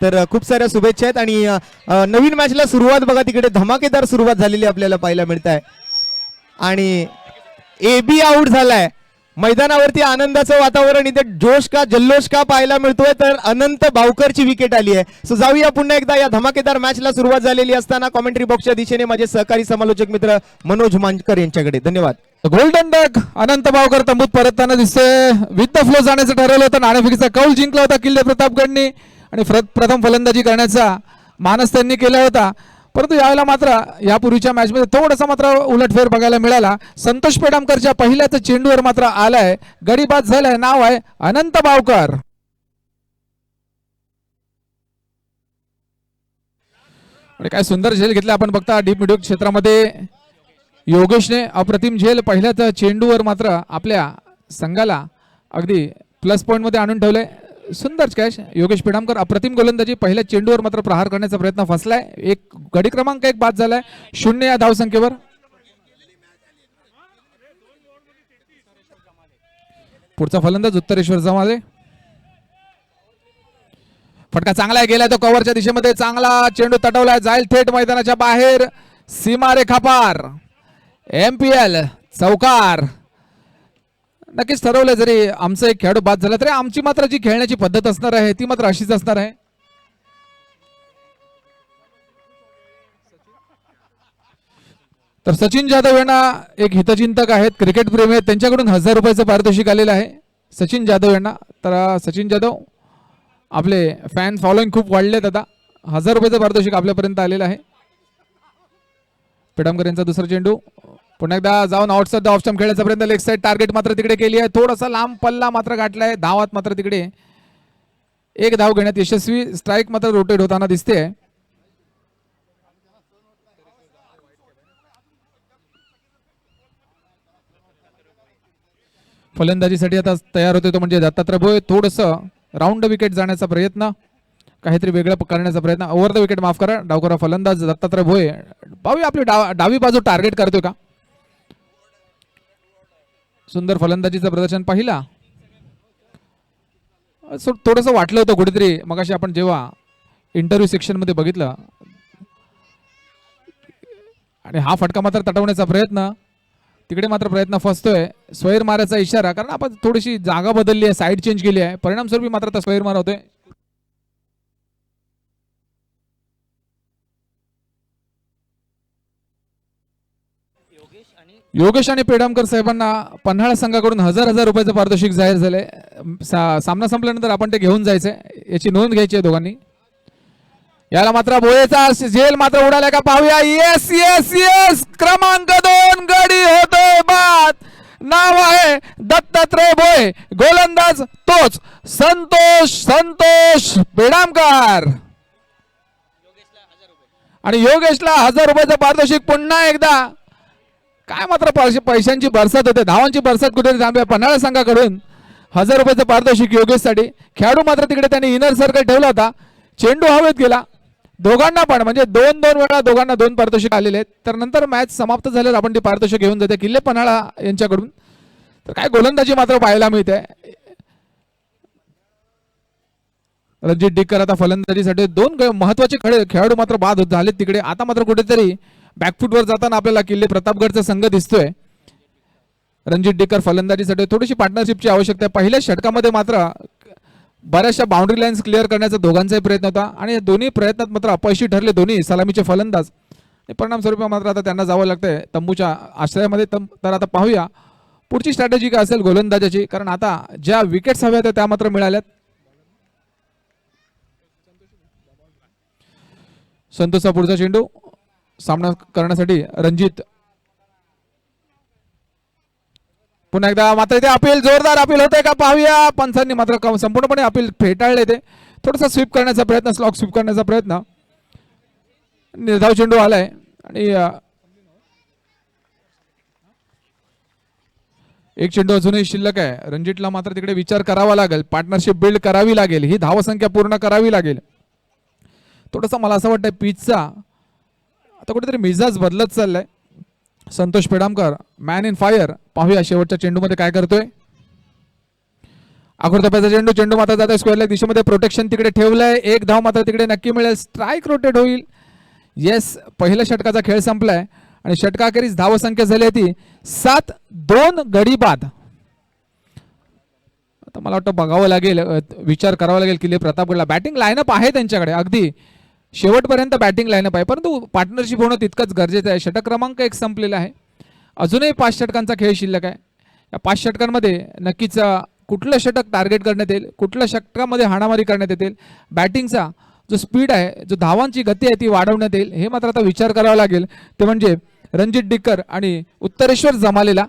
तर खूप साऱ्या शुभेच्छा आहेत आणि नवीन मॅचला सुरुवात बघा तिकडे धमाकेदार सुरुवात झालेली आपल्याला पाहायला मिळत आहे आणि एबी आउट झालाय. मैदानावरती आनंदाचं वातावरण इथे जोश का जल्लोष का पाहायला मिळतोय तर अनंत भावकरची विकेट आली आहे. सो जाऊया पुन्हा एकदा या धमाकेदार मॅचला सुरुवात झालेली असताना कॉमेंट्री बॉक्सच्या दिशेने माझे सहकारी समालोचक मित्र मनोज मांजकर यांच्याकडे. धन्यवाद. गोल्डन डक अनंत भावकर तंबूत परतताना दिसते. विथ द फ्लो जाण्याचं ठरवलं होतं. नाणेफेकीचा कौल जिंकला होता किल्ले प्रतापगडनी आणि प्रथम फलंदाजी करण्याचा मानस त्यांनी केला होता. परंतु यावेळेला मात्र यापूर्वीच्या मॅच मध्ये थोडासा मात्र उलटफेर बघायला मिळाला. संतोष पेडामकरच्या पहिल्याच चेंडूवर मात्र आलाय, गडीबाद झालाय. नाव आहे अनंत भावकर. आणि काय सुंदर झेल घेतला आपण बघता डीप मिडल क्षेत्रामध्ये. योगेशने अप्रतिम झेल पहिल्याच चेंडूवर मात्र आपल्या संघाला अगदी प्लस पॉइंट मध्ये आणून ठेवलंय. सुंदर कॅच. योगेश पेडामकर अप्रतिम गोलंदाजी. पहिल्या चेंडूवर मात्र प्रहार करण्याचा प्रयत्न फसलाय. एक गडी क्रमांक 1 बाद झालाय 0 या धावसंख्येवर. पुढचा फलंदाज उत्तरेश्वर जमाले. फटका चांगला गेलाय तो कव्हरच्या दिशेमध्ये. चांगला चेंडू तटवलाय, जाईल थेट मैदानाच्या बाहेर. सीमारेखा पार. MPL चौकार. नक्कीच ठरवलं जरी आमचा एक खेळाडू बाद झाला तरी आमची मात्र जी खेळण्याची पद्धत असणार आहे ती मात्र अशीच असणार आहे. तर सचिन जाधव यांना एक हितचिंतक आहेत, क्रिकेट प्रेमी आहेत, त्यांच्याकडून 1000 रुपयाचं पारितोषिक आलेलं आहे सचिन जाधव यांना. तर सचिन जाधव आपले फॅन फॉलोइंग खूप वाढलेत आता. 1000 रुपयाचं पारितोषिक आपल्यापर्यंत आलेलं आहे. पेडामकर यांचा दुसरा चेंडू पुन्हा एकदा जाऊन आउटसाइड द ऑफ स्टंप खेळण्याचा प्रयत्न. लेग साइड टार्गेट मात्र तिकडे केली आहे. थोडासा लांब पल्ला मात्र गाठलाय. धावात मात्र तिकडे एक धाव घेण्यात यशस्वी. स्ट्राईक मात्र रोटेट होताना दिसते. फलंदाजीसाठी आता तयार होते तो म्हणजे दत्तात्रय भोये. थोडस राऊंड विकेट जाण्याचा प्रयत्न, काहीतरी वेगळं करण्याचा प्रयत्न. ओव्हर द विकेट माफ करा. डावकरा फलंदाज दत्तात्रय भोये. पाहूया आपली डावी बाजू टार्गेट करतोय का. सुंदर फलंदाजीचं प्रदर्शन पाहिला. थोडंसं वाटलं होतं कुठेतरी मगाशी आपण जेव्हा इंटरव्ह्यू सेक्शन मध्ये बघितलं. आणि हा फटका मात्र तटवण्याचा प्रयत्न, तिकडे मात्र प्रयत्न फसतोय. स्वैर मारायचा इशारा, कारण आपण थोडीशी जागा बदलली आहे, साईड चेंज केली आहे, परिणामस्वरूपी मात्र आता स्वैर मार होतोय. योगेश आणि पेडामकर साहेबांना पन्हाळा संघाकडून 1000 रुपयाचं पारितोषिक जाहीर झालंय. सामना संपल्यानंतर आपण ते घेऊन जायचंय, याची नोंद घ्यायची आहे दोघांनी. याला मात्र भोयेचा झेल मात्र उडाला का पाहूया. येस येस येस, क्रमांक 2 गडी होतोय बाद. नाव आहे दत्तात्रय भोये. गोलंदाज तोच संतोष पेडामकर. आणि योगेशला 1000 रुपयाचं पारितोषिक पुन्हा एकदा. काय मात्र पैशांची बरसात होते, धावांची बरसात कुठे थांबल्या. पन्हाळा संघाकडून 1000 रुपयाचं पारितोषिक योगेशसाठी. खेळाडू मात्र तिकडे त्यांनी इनर सर्कल ठेवला होता. चेंडू हवेत गेला. दोघांना पण म्हणजे 2-2 वेळा दोघांना 2 पारितोषिक आलेले आहेत. तर नंतर मॅच समाप्त झाल्यावर आपण ती पारितोषिक घेऊन जाते किल्ले पन्हाळा यांच्याकडून. तर काय गोलंदाजी मात्र पाहायला मिळते. रणजित डिक्कर आता फलंदाजीसाठी. 2 महत्वाचे खेळाडू मात्र बाद झालेत तिकडे. आता मात्र कुठेतरी बॅकफुटवर जाताना आपल्याला किल्ले प्रतापगडचा संघ दिसतोय. रणजित डिक्कर फलंदाजीसाठी. थोडीशी पार्टनरशिपची आवश्यकता आहे. पहिल्या षटकामध्ये मात्र बऱ्याचशा बाउंड्री लाईन्स क्लिअर करण्याचा दोघांचाही प्रयत्न होता आणि दोन्ही प्रयत्नात मात्र अपयशी ठरले दोन्ही सलामीचे फलंदाज. परिणामस्वरूप मात्र आता त्यांना जावं लागतंय तंबूच्या आश्रयामध्ये. तर आता पाहूया पुढची स्ट्रॅटेजी काय असेल गोलंदाजाची, कारण आता ज्या विकेट्स हव्या होत्या त्या मात्र मिळाल्यात. संतोषचा पुढचा चेंडू सामना करण्यासाठी रणजित. पुन्हा एकदा मात्र इथे अपील, जोरदार अपील होते का पाहूया. पंचांनी मात्र संपूर्णपणे अपील फेटाळले. ते थोडासा स्वीप करण्याचा प्रयत्न, स्लॉक स्वीप करण्याचा प्रयत्न. निर्धाव चेंडू आलाय आणि एक चेंडू अजूनही शिल्लक आहे. रणजितला मात्र तिकडे विचार करावा लागेल, पार्टनरशिप बिल्ड करावी लागेल, ही धावसंख्या पूर्ण करावी लागेल. थोडंसं मला असं वाटतं पिचचा आता कुठेतरी मिजाज बदलत चाललाय. Santosh Pedamkar man in fire. पाहूया शेवटच्या चेंडूमध्ये काय करतोय. अखोरतप्याचा चेंडू, चेंडू मात्र जात स्क्वेअर लेग दिशेमध्ये, प्रोटेक्शन तिकडे ठेवलंय, एक धाव मात्र तिकडे नक्की मिळेल, स्ट्राईक रोटेट होईल. येस, पहिल्या षटकाचा खेळ संपलाय आणि षटकाखेरीस धावसंख्या झाली होती 7-2 गडी बाद. आता मला वाटतं बघावं लागेल, विचार करावा लागेल किल्ले प्रतापगडला. बॅटिंग लाईनअप आहे त्यांच्याकडे, अगदी शेवटपर्यंत बॅटिंग लाईनअप आहे, परंतु पार्टनरशिप होणं तितकंच गरजेचं आहे. षटक क्रमांक 1 संपलेला आहे, अजूनही 5 षटकांचा खेळ शिल्लक आहे. या 5 षटकांमध्ये नक्कीच कुठलं षटक टार्गेट करण्यात येईल, कुठल्या षटकामध्ये हाणामारी करण्यात येतील, बॅटिंगचा जो स्पीड आहे, जो धावांची गती आहे ती वाढवण्यात येईल, हे मात्र आता विचार करावा लागेल. ते म्हणजे रणजित डिक्कर आणि उत्तरेश्वर जमालेला.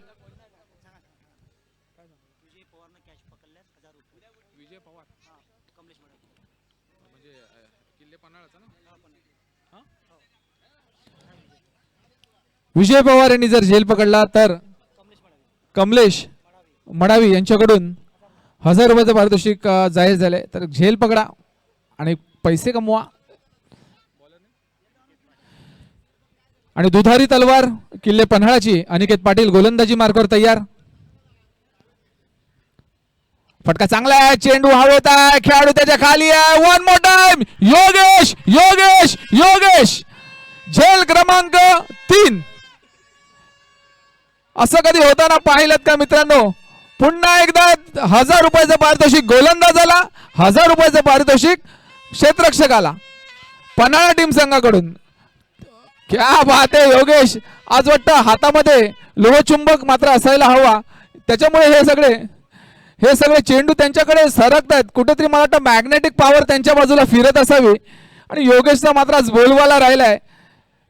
विजय पवार यांनी जर झेल पकडला तर कमलेश मडावी यांच्याकडून 1000 रुपयाचं पारितोषिक जाहीर झाले. तर झेल पकडा आणि पैसे कमवा. आणि दुधारी तलवार किल्ले पन्हाळाची अनिकेत पाटील गोलंदाजी मार्गावर तयार. फटका चांगला आहे, चेंडू हवेत आहे, खेळाडू त्याच्या खाली आहे. One more time, Yogesh Yogesh Yogesh, झेल क्रमांक 3. असं कधी होताना पाहिलं का मित्रांनो? पुन्हा एकदा 1000 रुपयाचं पारितोषिक गोलंदाजाला, 1000 रुपयाचं पारितोषिक क्षेत्ररक्षकाला पन्हाळा टीम संघाकडून. क्या बात आहे योगेश, आज वाटतं हातामध्ये लोहचुंबक मात्र असायला हवा, त्याच्यामुळे हे सगळे चेंडू त्यांच्याकडे सरकत आहेत. कुठेतरी मला वाटतं मॅग्नेटिक पॉवर त्यांच्या बाजूला फिरत असावी. आणि योगेशचा मात्र आज बोलवाला राहिलाय.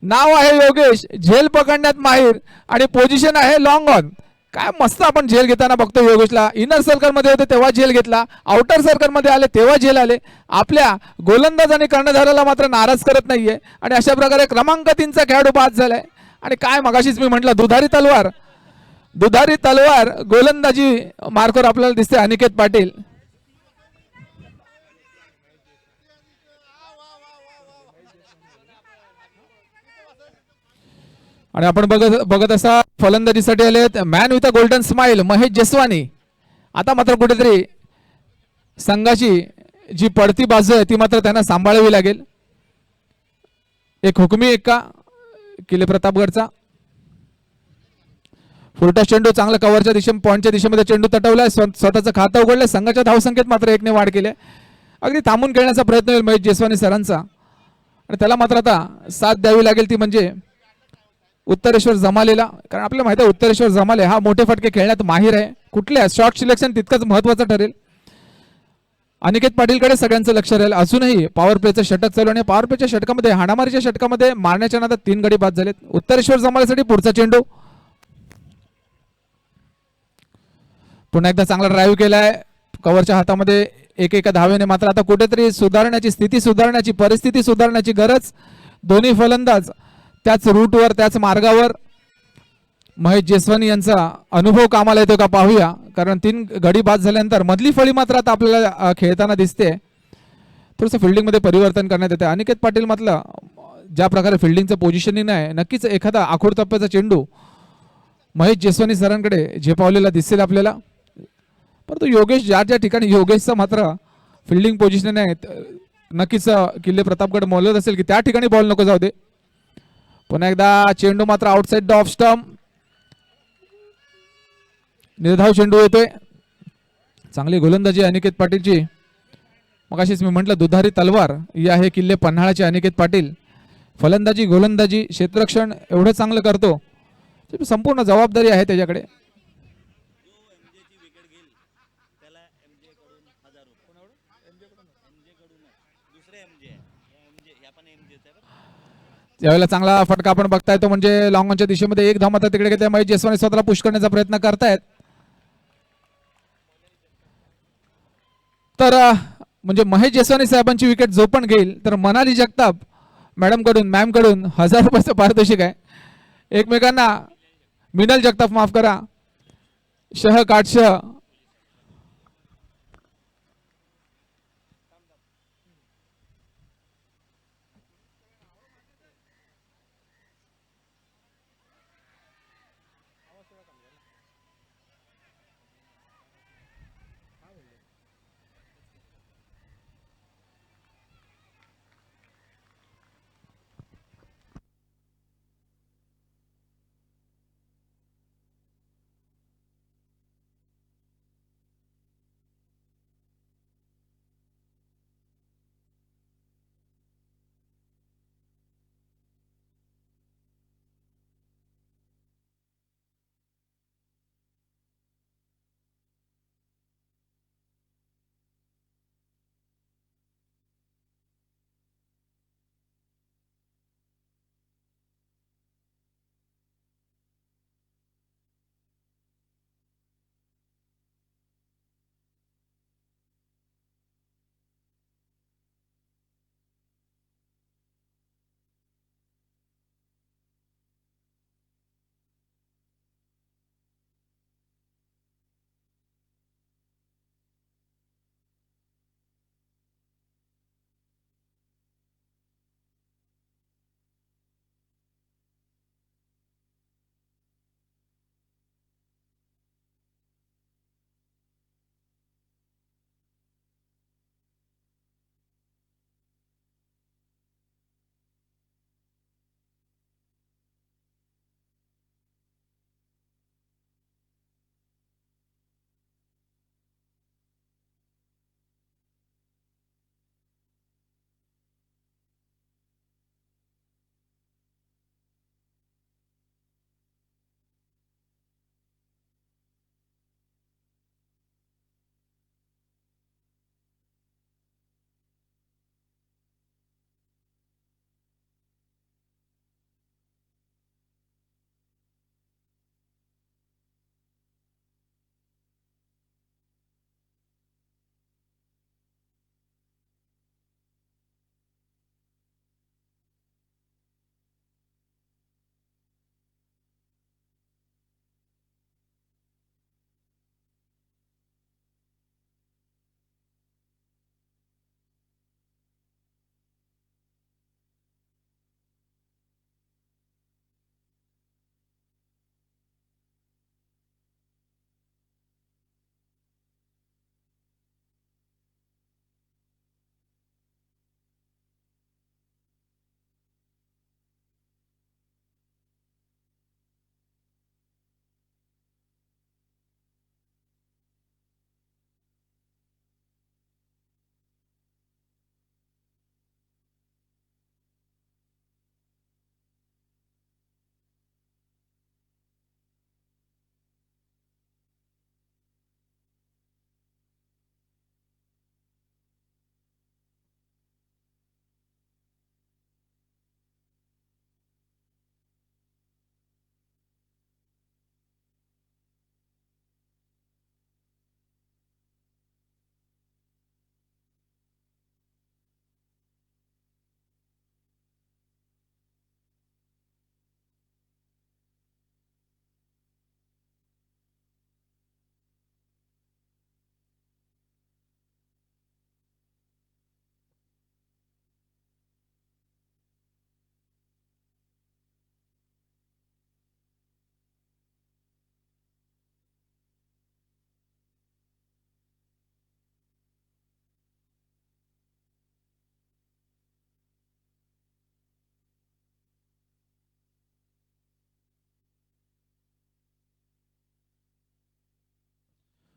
नाव आहे योगेश, झेल पकडण्यात माहीर आणि पोझिशन आहे लॉंग ऑन. काय मस्त आपण झेल घेताना बघतो योगेशला. इनर सर्कल मध्ये होते तेव्हा झेल घेतला, आउटर सर्कल मध्ये आले तेव्हा झेल आले. आपल्या गोलंदाज आणि कर्णधाराला मात्र नाराज करत नाहीये. आणि अशा प्रकारे क्रमांक 3चा खेळाडू बाद झालाय. आणि काय मगाशीच मी म्हटलं, दुधारी तलवार गोलंदाजी मार्कवर आपल्याला दिसते अनिकेत पाटील. आणि आपण बघत असा फलंदाजीसाठी आलेत man with a golden smile Mahesh Jaswani. आता मात्र कुठेतरी संघाची जी पडती बाजू आहे ती मात्र त्यांना सांभाळावी लागेल. एक हुकमी एक्का किल्ले प्रतापगडचा. फुलटा चेंडू चांगला कव्हरच्या पॉईंटच्या दिशेमध्ये चेंडू तटवलाय, स्वतःचं खातं उघडलंय. संघाच्या धावसंख्येत मात्र 1ने वाढ केली. अगदी थांबून खेळण्याचा प्रयत्न होईल महेश जसवानी सरांचा. आणि त्याला मात्र आता साथ द्यावी लागेल, ती म्हणजे उत्तरेश्वर जमालेला. कारण आपल्याला माहिती आहे उत्तरेश्वर जमाले हा मोठे फटके खेळण्यात माहीर आहे. कुठल्या शॉट सिलेक्शन तितकंच महत्वाचं ठरेल. अनिकेत पाटीलकडे सगळ्यांचं लक्ष राहील. अजूनही पॉवर प्लेचं षटक चालू आणि पॉवर प्लेच्या षटकामध्ये हाणामारीच्या षटकामध्ये मारण्याच्या नादात 3 गडी बाद झालेत. उत्तरेश्वर जमाल्यासाठी पुढचा चेंडू. पुन्हा एकदा चांगला ड्राईव्ह केलाय कव्हरच्या हातामध्ये. एका धावेने मात्र आता कुठेतरी सुधारण्याची स्थिती, सुधारण्याची परिस्थिती, सुधारण्याची गरज. दोन्ही फलंदाज त्याच रूटवर, त्याच मार्गावर. महेश जसवानी यांचा अनुभव कामाला येतो का पाहूया. कारण 3 गडी बाद झाल्यानंतर मधली फळी मात्र आता आपल्याला खेळताना दिसते. थोडंसं फिल्डिंगमध्ये परिवर्तन करण्यात येते. अनिकेत पाटील म्हटलं ज्या प्रकारे फिल्डिंगचं पोझिशनिंग आहे, नक्कीच एखादा आखूड टप्प्याचा चेंडू महेश जसवानी सरांकडे झेपावलेला दिसेल आपल्याला. परंतु योगेश ज्या ठिकाणी योगेशचं मात्र फिल्डिंग पोझिशन आहे, नक्कीच किल्ले प्रतापगड मोलत असेल की त्या ठिकाणी बॉल नको जाऊ दे. पुन्हा एकदा चेंडू मात्र आउटसाइड द ऑफ स्टंप. निर्धाव चेंडू येतोय. चांगली गोलंदाजी अनिकेत पाटीलची. मगाशीच मी म्हटलं दुधारी तलवार ही आहे किल्ले पन्हाळाचे अनिकेत पाटील. फलंदाजी, गोलंदाजी, क्षेत्ररक्षण एवढं चांगलं करतो, संपूर्ण जबाबदारी आहे त्याच्याकडे. यावेळेला चांगला फटका आपण बघताय तो म्हणजे लॉंग ऑनच्या दिशेमध्ये. एक धाव मात्र तिकडे घेतला. महेश जसवानी स्वतःला पुश करण्याचा प्रयत्न करतायत. तर म्हणजे महेश जसवानी साहेबांची विकेट जो पण घेईल तर मनाली जगताप मॅम कडून 1000 रुपयाचं पारितोषिक आहे. एकमेकांना मिनल जगताप, माफ करा, काटशह.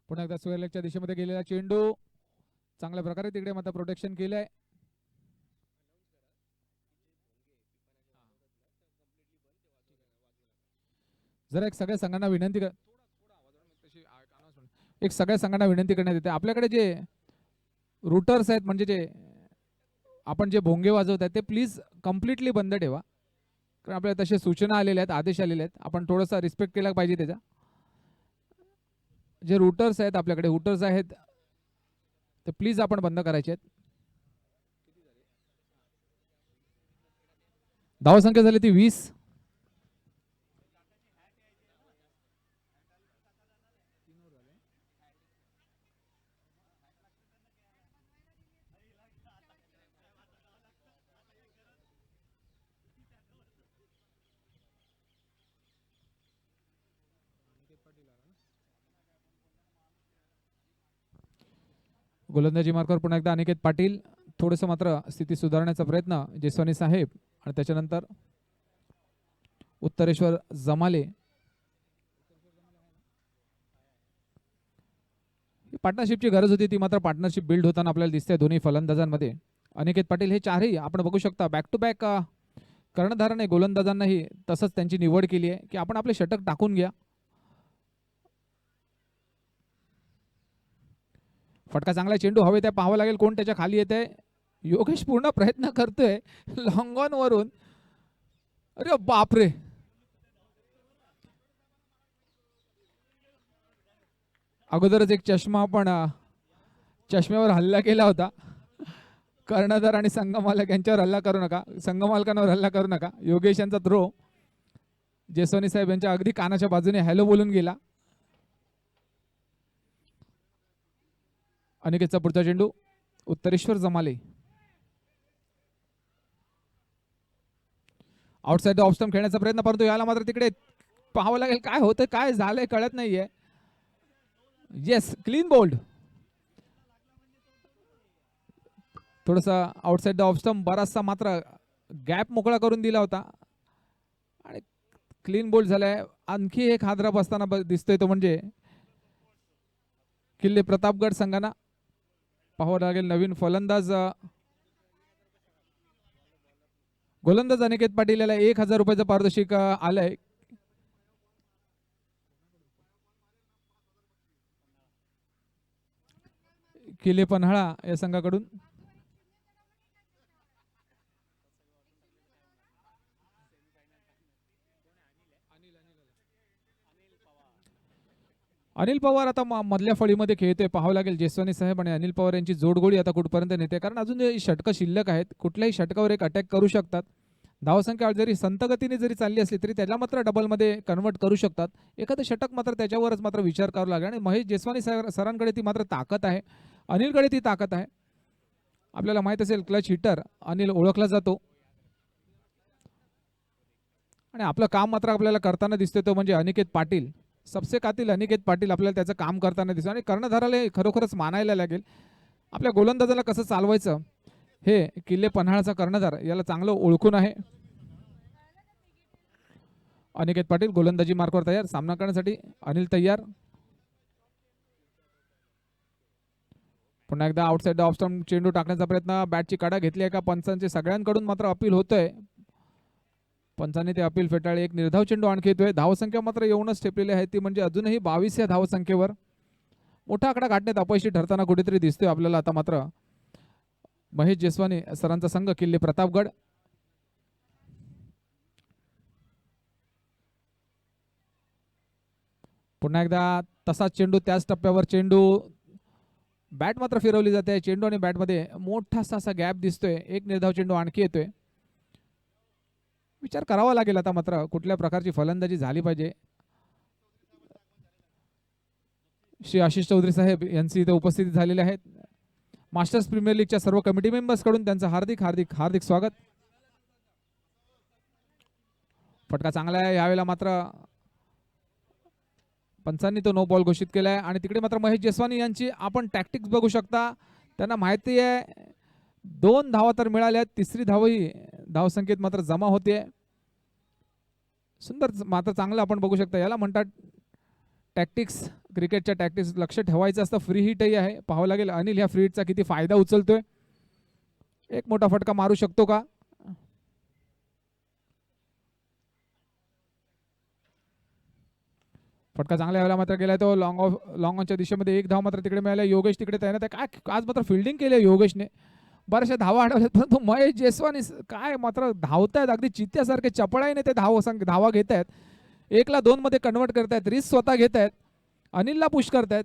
पुन्हा एकदा स्क्वेअर लेगच्या दिशेमध्ये गेलेला चेंडू चांगल्या प्रकारे तिकडे मात्र प्रोटेक्शन केलंय. जरा एक सगळ्या संघांना विनंती करण्यात येते, आपल्याकडे जे रूटर्स आहेत म्हणजे जे आपण जे भोंगे वाजवत आहेत ते प्लीज कम्प्लिटली बंद ठेवा, कारण आपल्याला तसे सूचना आलेल्या आहेत, आदेश आलेले आहेत, आपण थोडासा रिस्पेक्ट केला पाहिजे त्याचा. जे रूटर्स आहेत आपल्याकडे हुटर्स आहेत ते प्लीज आपण बंद करायचे आहेत. धावसंख्या झाली ती 20. गोलंदाजी मार्कावर पुन्हा एकदा अनिकेत पाटील. थोडंसं मात्र स्थिती सुधारण्याचा प्रयत्न जेसवानी साहेब आणि त्याच्यानंतर उत्तरेश्वर जमाले. पार्टनरशिपची गरज होती, ती मात्र पार्टनरशिप बिल्ड होताना आपल्याला दिसते दोन्ही फलंदाजांमध्ये. अनिकेत पाटील हे चारही आपण बघू शकता बॅक टू बॅक कर्णधाराने गोलंदाजांनाही तसंच त्यांची निवड केली आहे की आपण आपले षटक टाकून घ्या. फटका चांगला, चेंडू हवे त्या पाहावं लागेल कोण त्याच्या खाली येते. योगेश पूर्ण प्रयत्न करतोय लॉंग ऑन वरून. अरे बापरे, अगोदरच एक चष्मा पण चष्म्यावर हल्ला केला होता. कर्णधार आणि संघमालक यांच्यावर हल्ला करू नका, संघमालकांवर हल्ला करू नका. योगेश यांचा थ्रो जेसवानी साहेब यांच्या अगदी कानाच्या बाजूने हॅलो बोलून गेला. अनिकेतचा पुढचा चेंडू Uttareshwar Jamale. Outside off stump खेळण्याचा प्रयत्न, परंतु याला मात्र तिकडे पाहावं लागेल काय होतं, काय झालंय कळत नाहीये. Yes, clean bowled. थोडासा आउटसाइड ऑफ स्टंप बराचसा मात्र गॅप मोकळा करून दिला होता आणि क्लीन बोल्ड झालाय. आणखी एक हादरा बसताना दिसतोय तो म्हणजे किल्ले प्रतापगड संघांना. पाहावं लागेल नवीन फलंदाज गोलंदाज अनिकेत पाटील याला 1000 रुपयाचं पारितोषिक आलंय. किल्ले पन्हाळा या संघाकडून. अनिल पवार आता मधल्या फळीमध्ये खेळतोय. पाहावं लागेल जेसवानी साहेब आणि अनिल पवार यांची जोडगोळी आता कुठपर्यंत नेते, कारण अजून षटकं शिल्लक आहेत. कुठल्याही षटकावर एक अटॅक करू शकतात. धावसंख्या जरी संत गतीने जरी चालली असली तरी त्याला मात्र डबलमध्ये कन्वर्ट करू शकतात. एखादं षटक मात्र त्याच्यावरच मात्र विचार करावा लागेल. आणि महेश जेसवानी सरांकडे ती मात्र ताकद आहे, अनिलकडे ती ताकद आहे. आपल्याला माहित असेल क्लच हिटर अनिल ओळखला जातो आणि आपलं काम मात्र आपल्याला करताना दिसतोय तो म्हणजे अनिकेत पाटील. सबसे कातील अनिकेत पाटील आपल्याला त्याचं काम करताना दिसतो आणि कर्णधाराला खरोखरच मानायला लागेल. आपल्या गोलंदाजाला कसं चालवायचं हे किल्ले पन्हाळाचा कर्णधार याला चांगलं ओळखून आहे. अनिकेत पाटील गोलंदाजी मार्कवर तयार, सामना करण्यासाठी अनिल तयार. पुन्हा एकदा आउटसाइड ऑफ स्टंप चेंडू टाकण्याचा प्रयत्न, बॅटची कडा घेतली आहे का पंचांचे सगळ्यांकडून मात्र अपील होतंय. पंचांनी ते अपील फेटाळले. एक निर्धाव चेंडू आणखी येतोय. धावसंख्या मात्र येऊनच ठेपलेली आहे ती म्हणजे अजूनही 22 या धावसंख्येवर मोठा आकडा गाठण्यात अपयशी ठरताना कुठेतरी दिसतोय आपल्याला. आता मात्र महेश जेसवानी सरांचा संघ किल्ले प्रतापगड. पुन्हा एकदा तसाच चेंडू, त्याच टप्प्यावर चेंडू, बॅट मात्र फिरवली जाते. चेंडू आणि बॅटमध्ये मोठासा असा गॅप दिसतोय. एक निर्धाव चेंडू आणखी येतोय. विचार करावा लागेल आता मात्र कुठल्या प्रकारची फलंदाजी झाली पाहिजे. श्री आशिष चौधरी साहेब यांची इथे उपस्थिती झालेली आहेत. मास्टर्स प्रीमियर लीगच्या सर्व कमिटी मेंबर्स कडून त्यांचं हार्दिक हार्दिक हार्दिक स्वागत. फटका चांगला आहे. यावेळेला मात्र पंचांनी तो नो बॉल घोषित केलाय आणि तिकडे मात्र महेश जेसवानी यांची आपण टॅक्टिक्स बघू शकता. त्यांना माहिती आहे 2 धावा तर मिळाल्या, तिसरी धावही धावसंख्येत मात्र जमा होते. सुंदर मात्र चांगलं आपण बघू शकता. याला म्हणतात टॅक्टिक्स क्रिकेटच्या टॅक्टिक्स लक्ष ठेवायचं असतं. फ्री हिटही आहे, पाहावं लागेल अनिल ह्या फ्री हिटचा किती फायदा उचलतोय. एक मोठा फटका मारू शकतो का? फटका चांगल्या वेळेला मात्र गेलाय तो लॉंग ऑनच्या दिशेमध्ये. एक धाव मात्र तिकडे मिळाला. योगेश तिकडे तैनात आहे. काय आज मात्र फिल्डिंग केली आहे योगेशने. बऱ्याचशा धावा अडवल्यात, परंतु महेश जयस्वानी काय मात्र धावतायत अगदी चित्त्यासारखे. चपळाईने ते धावा घेत आहेत. 1-2 मध्ये कन्वर्ट करतायत. रिस्क स्वतः घेत आहेत. अनिलला पुश करतायत.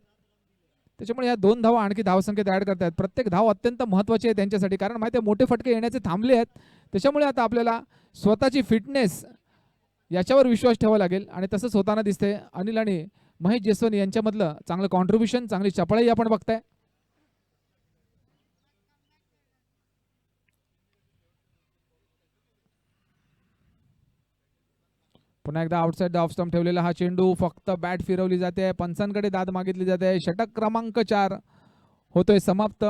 त्याच्यामुळे या 2 धावा आणखी धावसंख्येत ऍड करतायत. प्रत्येक धाव अत्यंत महत्त्वाची आहे त्यांच्यासाठी, कारण माहिती आहे मोठे फटके येण्याचे थांबले आहेत. त्याच्यामुळे आता आपल्याला स्वतःची फिटनेस याच्यावर विश्वास ठेवावा लागेल आणि तसंच होताना दिसते. अनिल आणि महेश जयस्वानी यांच्यामधलं चांगलं कॉन्ट्रीब्युशन, चांगली चपळाई आपण बघताय. पुन्हा एकदा आउटसाइड द ऑफ स्टंप ठेवलेला हा चेंडू. फक्त बॅट फिरवली जाते. पंचांकडे दाद मागितली जाते. षटक क्रमांक 4 होतोय समाप्त.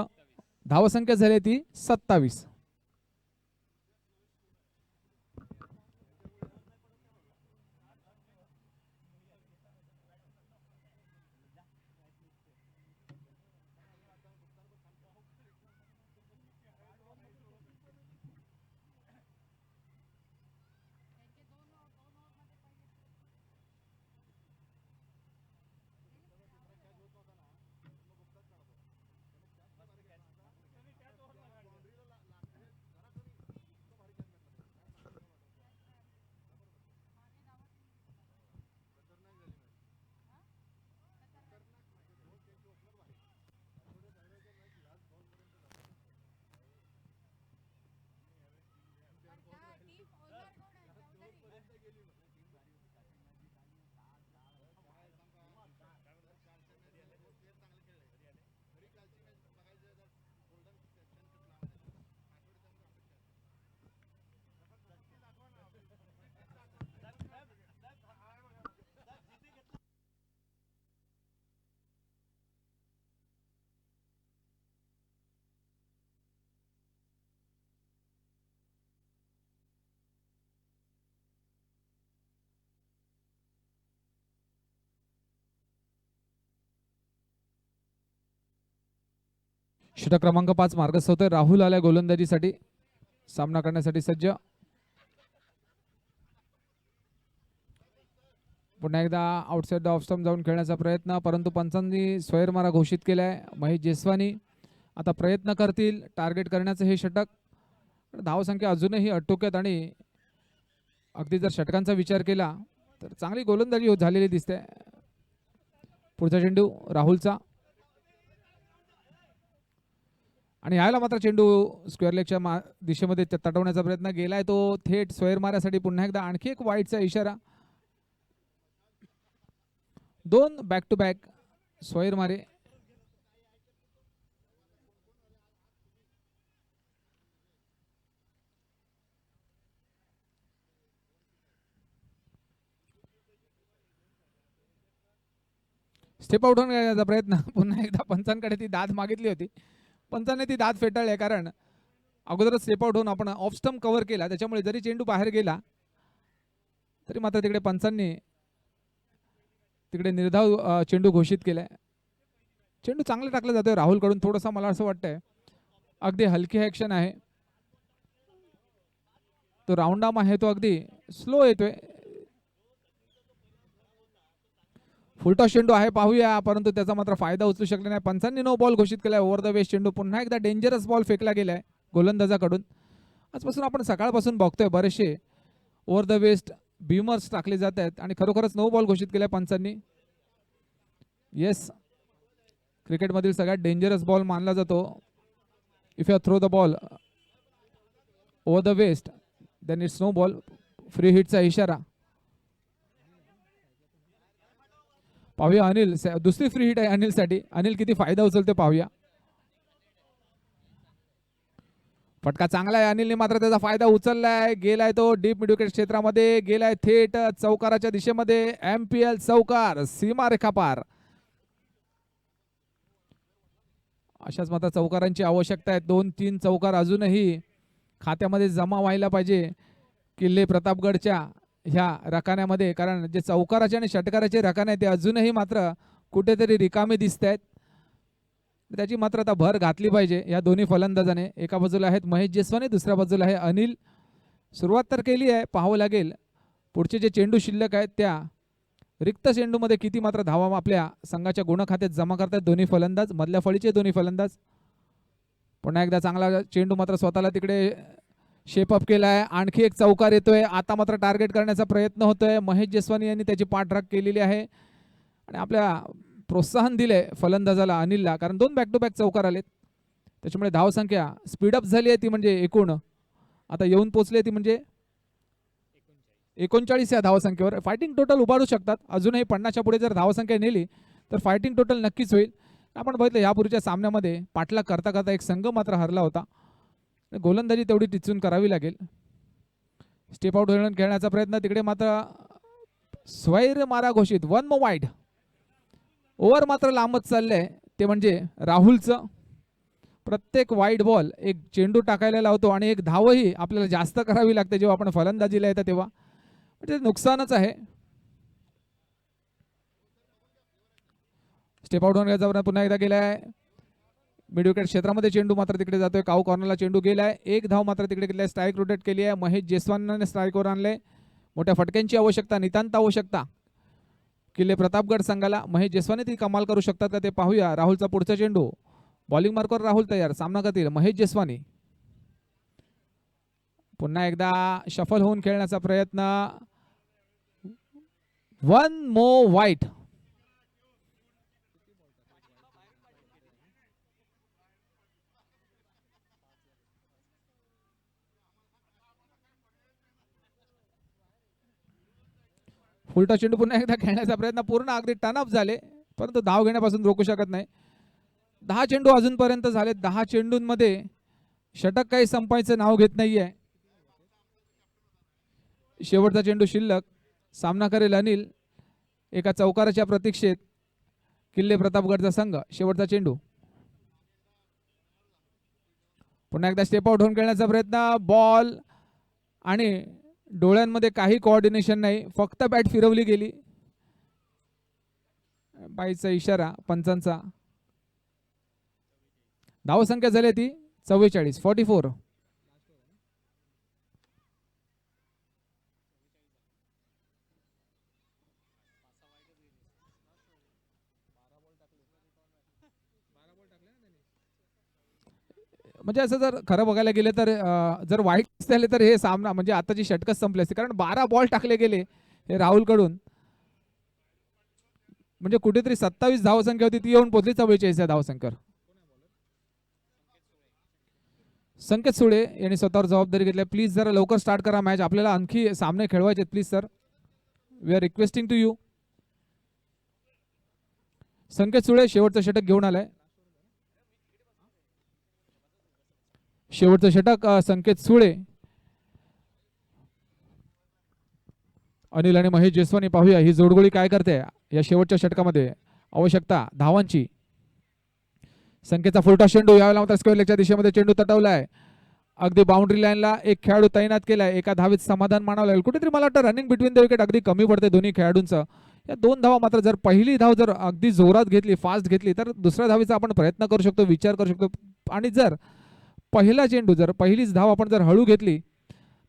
धावसंख्या झाली ती 27. षटक क्रमांक 5 मार्गस्थ होतोय. राहुल आलाय गोलंदाजीसाठी. सामना करण्यासाठी सज्ज. पुन्हा एकदा आउटसाइड द ऑफ स्टंप जाऊन खेळण्याचा प्रयत्न, परंतु पंचांनी स्वैरमारा घोषित केलाय. महेश जयस्वानी आता प्रयत्न करतील टार्गेट करण्याचं हे षटक. धावसंख्या अजूनही अटोक्यात आणि अगदी जर षटकांचा विचार केला तर चांगली गोलंदाजी झालेली दिसते. पुढचा चेंडू राहुलचा आणि यायला मात्र चेंडू स्क्वेअर लेगच्या दिशेमध्ये तटवण्याचा प्रयत्न गेलाय तो थेट स्वैर माऱ्यासाठी. पुन्हा एकदा आणखी एक वाईटचा इशारा. 2 बॅक टू बॅक स्वैर मारे. स्टेप आउट होण्याचा प्रयत्न. पुन्हा एकदा पंचांकडे ती दाद मागितली होती. पंचाने ती दाद फेटाळली, कारण अगोदरच स्टेप आउट होऊन आपण ऑफ स्टंप कव्हर केला. त्याच्यामुळे जरी चेंडू बाहेर गेला तरी मात्र तिकडे पंचांनी तिकडे निर्धाव चेंडू घोषित केलाय. चेंडू चांगला टाकला जातोय राहुलकडून. थोडासा मला असं वाटतंय अगदी हलकी ॲक्शन आहे. तो राऊंड आर्म आहे तो अगदी स्लो येतोय. फुलटॉस चेंडू आहे पाहूया, परंतु त्याचा मात्र फायदा उचलू शकले नाही. पंचांनी नो बॉल घोषित केलाय. ओव्हर द वेस्ट चेंडू. पुन्हा एकदा डेंजरस बॉल फेकला गेलाय गोलंदाजाकडून. आजपासून आपण सकाळपासून बघतोय बरेचसे ओव्हर द वेस्ट बीमर्स टाकले जात आहेत आणि खरोखरच नो बॉल घोषित केलाय पंचांनी. येस, क्रिकेटमधील सगळ्यात डेंजरस बॉल मानला जातो. If you throw the ball over the waist then it's no ball. Free हिटचा इशारा. पाहूया अनिल, दुसरी फ्री हिट आहे अनिलसाठी. अनिल किती फायदा उचलते पाहूया. फटका चांगला आहे. अनिलने मात्र त्याचा फायदा उचललाय. गेलाय तो डीप मिड विकेट क्षेत्रामध्ये. गेलाय थेट चौकाराच्या दिशेमध्ये. MPL चौकार, सीमारेखा पार. अशाच मात्र चौकारांची आवश्यकता आहे. 2-3 चौकार अजूनही खात्यामध्ये जमा व्हायला पाहिजे किल्ले प्रतापगडच्या ह्या रकान्यामध्ये, कारण जे चौकाराचे आणि षटकाराचे रकाने ते अजूनही मात्र कुठेतरी रिकामे दिसत आहेत. त्याची मात्र आता भर घातली पाहिजे या दोन्ही फलंदाजाने. एका बाजूला आहेत महेश जेसवानी, दुसऱ्या बाजूला आहे अनिल. सुरुवात तर केली आहे, पाहावं लागेल पुढचे जे चेंडू शिल्लक आहेत त्या रिक्त चेंडूमध्ये किती मात्र धावा आपल्या संघाच्या गुणखात्यात जमा करतात दोन्ही फलंदाज, मधल्या फळीचे दोन्ही फलंदाज. पुन्हा एकदा चांगला चेंडू मात्र स्वतःला तिकडे शेपअप केला आहे. आणखी एक चौकार येतोय. आता मात्र टार्गेट करण्याचा प्रयत्न होतोय. महेश जेसवानी यांनी त्याची पाठराख केलेली आहे आणि आपल्या प्रोत्साहन दिले फलंदाजाला अनिलला, कारण 2 बॅक टू बॅक चौकार आलेत. त्याच्यामुळे धावसंख्या स्पीडअप झाली आहे ती म्हणजे एकूण आता येऊन पोचली ती म्हणजे 39 या धावसंख्येवर. फायटिंग टोटल उभारू शकतात अजूनही. 50च्या पुढे जर धावसंख्या नेली तर फायटिंग टोटल नक्कीच होईल. आपण बघितलं यापूर्वीच्या सामन्यामध्ये पाठलाग करता करता एक संघ मात्र हरला होता. गोलंदाजी तेवढी टिचून करावी लागेल. स्टेप आउट खेळण्याचा प्रयत्न तिकडे मात्र स्वैर मारा घोषित. 1 more वाईड. ओव्हर मात्र लांबच चाललंय ते म्हणजे राहुलचं. प्रत्येक वाईड बॉल एक चेंडू टाकायला लावतो आणि एक धावही आपल्याला जास्त करावी लागते जेव्हा आपण फलंदाजीला येतं तेव्हा, म्हणजे नुकसानच आहे. स्टेप आउट होऊन पुन्हा एकदा गेलाय मिड विकेट क्षेत्रामध्ये. चेंडू मात्र तिकडे जातोय. काऊ कॉर्नरला चेंडू गेलाय. एक धाव मात्र तिकडे गेलाय. स्ट्राईक रोटेट केली आहे. महेश जेसवानीने स्ट्राईकवर आणले. मोठ्या फटक्यांची आवश्यकता, नितांत आवश्यकता किल्ले प्रतापगड संघाला. महेश जेसवानी ती कमाल करू शकतात का ते पाहूया. राहुलचा पुढचा चेंडू. बॉलिंग मार्कवर राहुल तयार. सामना करतील महेश जेसवानी. पुन्हा एकदा शफल होऊन खेळण्याचा प्रयत्न. 1 more वाईट. उलटा चेंडू पुन्हा एकदा खेळण्याचा प्रयत्न. पूर्ण अगदी टर्न अप झाले परंतु धाव घेण्यापासून रोखू शकत नाही. 10 चेंडू अजूनपर्यंत झाले. 10 चेंडूंमध्ये षटक काही संपायचं नाव घेत नाहीये. शेवटचा चेंडू शिल्लक. सामना करेल अनिल. एका चौकाराच्या प्रतीक्षेत किल्ले प्रतापगडचा संघ. शेवटचा चेंडू. पुन्हा एकदा स्टेप आउट होऊन खेळण्याचा प्रयत्न. बॉल आणि डोळ्यांमध्ये काही कोऑर्डिनेशन नाही, फक्त बॅट फिरवली गेली. बाईचा इशारा पंचांचा. धावसंख्या झाली ती 44. 44. म्हणजे असं जर खरं बघायला गेलं तर जर वाईट झाले तर हे सामना म्हणजे आताची षटकच संपली असते, कारण 12 बॉल टाकले गेले हे राहुल कडून. म्हणजे कुठेतरी 27 धावसंख्या होती ती येऊन पोहोचली 44 या धावसंख्येवर. संकेत सुळे यांनी स्वतःवर जबाबदारी घेतली. प्लीज जरा लवकर स्टार्ट करा मॅच, आपल्याला आणखी सामने खेळवायचे. Please sir, we are requesting to you. Sanket Sule शेवटचं षटक घेऊन आलाय. शेवटचं षटक संकेत सुळे. अनिल आणि महेश जेसवानी. पाहूया ही जोडगोळी काय करते या शेवटच्या षटकामध्ये. आवश्यकता धावांची. संकेतचा फुलटा चेंडू. यावेळेला मात्र स्क्वेअर लेगच्या दिशेमध्ये चेंडू तटवलाय. अगदी बाउंड्री लाईनला एक खेळाडू तैनात केलाय. एका धावेत समाधान मानावं लागेल. कुठेतरी मला वाटतं रनिंग बिटवीन द विकेट अगदी कमी पडते दोन्ही खेळाडूंचं. या 2 धावा मात्र जर पहिली धाव जर अगदी जोरात घेतली, फास्ट घेतली, तर दुसऱ्या धावेचा आपण प्रयत्न करू शकतो, विचार करू शकतो. आणि जर पहिला चेंडू जर पहिलीच धाव आपण जर हळू घेतली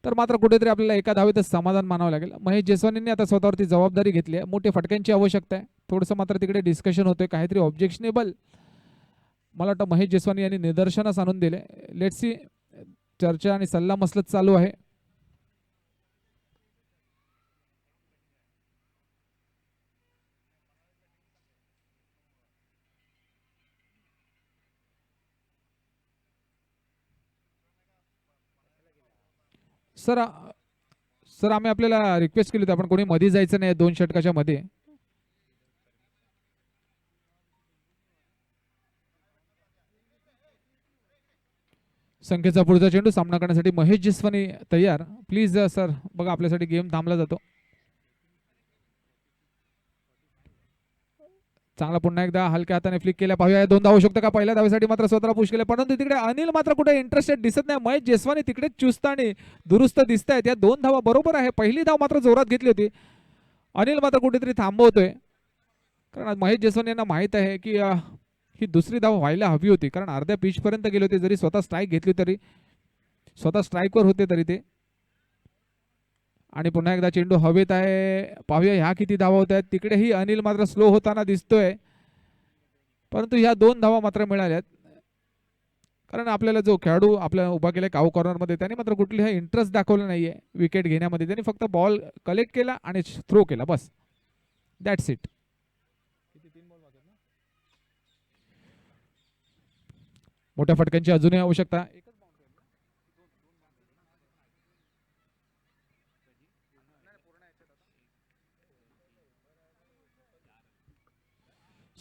तर मात्र कुठेतरी आपल्याला एका धावेतच समाधान मानावं लागेल. महेश जेसवानींनी आता स्वतःवरती जबाबदारी घेतली आहे. मोठ्या फटक्यांची आवश्यकता आहे. थोडंसं मात्र तिकडे डिस्कशन होतोय, काहीतरी ऑब्जेक्शनेबल मला वाटतं महेश जेसवानी यांनी निदर्शनास आणून दिले. Let's see. चर्चा आणि सल्ला मसलत चालू आहे. सर आम्ही आपल्याला रिक्वेस्ट केली होती आपण कोणी मध्ये जायचं नाही 2 षटकाच्या मध्ये. संख्येचा पुढचा चेंडू. सामना करण्यासाठी महेश जेसवानी तयार. प्लीज सर बघा आपल्यासाठी गेम थांबला जातो. चांगला पुन्हा एकदा हलक्या हाताने फ्लिक केल्या. पाहूया 2 धावू शकतो का. पहिल्या धावेसाठी मात्र स्वतःला पुश केलं, परंतु तिकडे अनिल मात्र कुठे इंटरेस्टेड दिसत नाही. महेश जेसवानी तिकडे चुस्त आणि दुरुस्त दिसत आहेत. या 2 धावा बरोबर आहे. पहिली धाव मात्र जोरात घेतली होती. अनिल मात्र कुठेतरी थांबवतोय, कारण आज महेश जयस्वाल यांना माहीत आहे की ही दुसरी धाव व्हायला हवी होती, कारण अर्ध्या पिचपर्यंत गेले होते. जरी स्वतः स्ट्राईक घेतली तरी, स्वतः स्ट्राईकवर होते तरी ते. आणि पुन्हा एकदा चेंडू हवेत आहे. पाहूया ह्या किती धावा होत आहेत. तिकडेही अनिल मात्र स्लो होताना दिसतोय, परंतु ह्या 2 धावा मात्र मिळाल्यात. कारण आपल्याला जो खेळाडू आपल्याला उभा केला काऊ कॉर्नरमध्ये, त्याने मात्र कुठलीही इंटरेस्ट दाखवला नाहीये विकेट घेण्यामध्ये. त्यांनी फक्त बॉल कलेक्ट केला आणि थ्रो केला, बस, दॅट्स इट. मोठ्या फटक्यांची अजूनही आवश्यकता.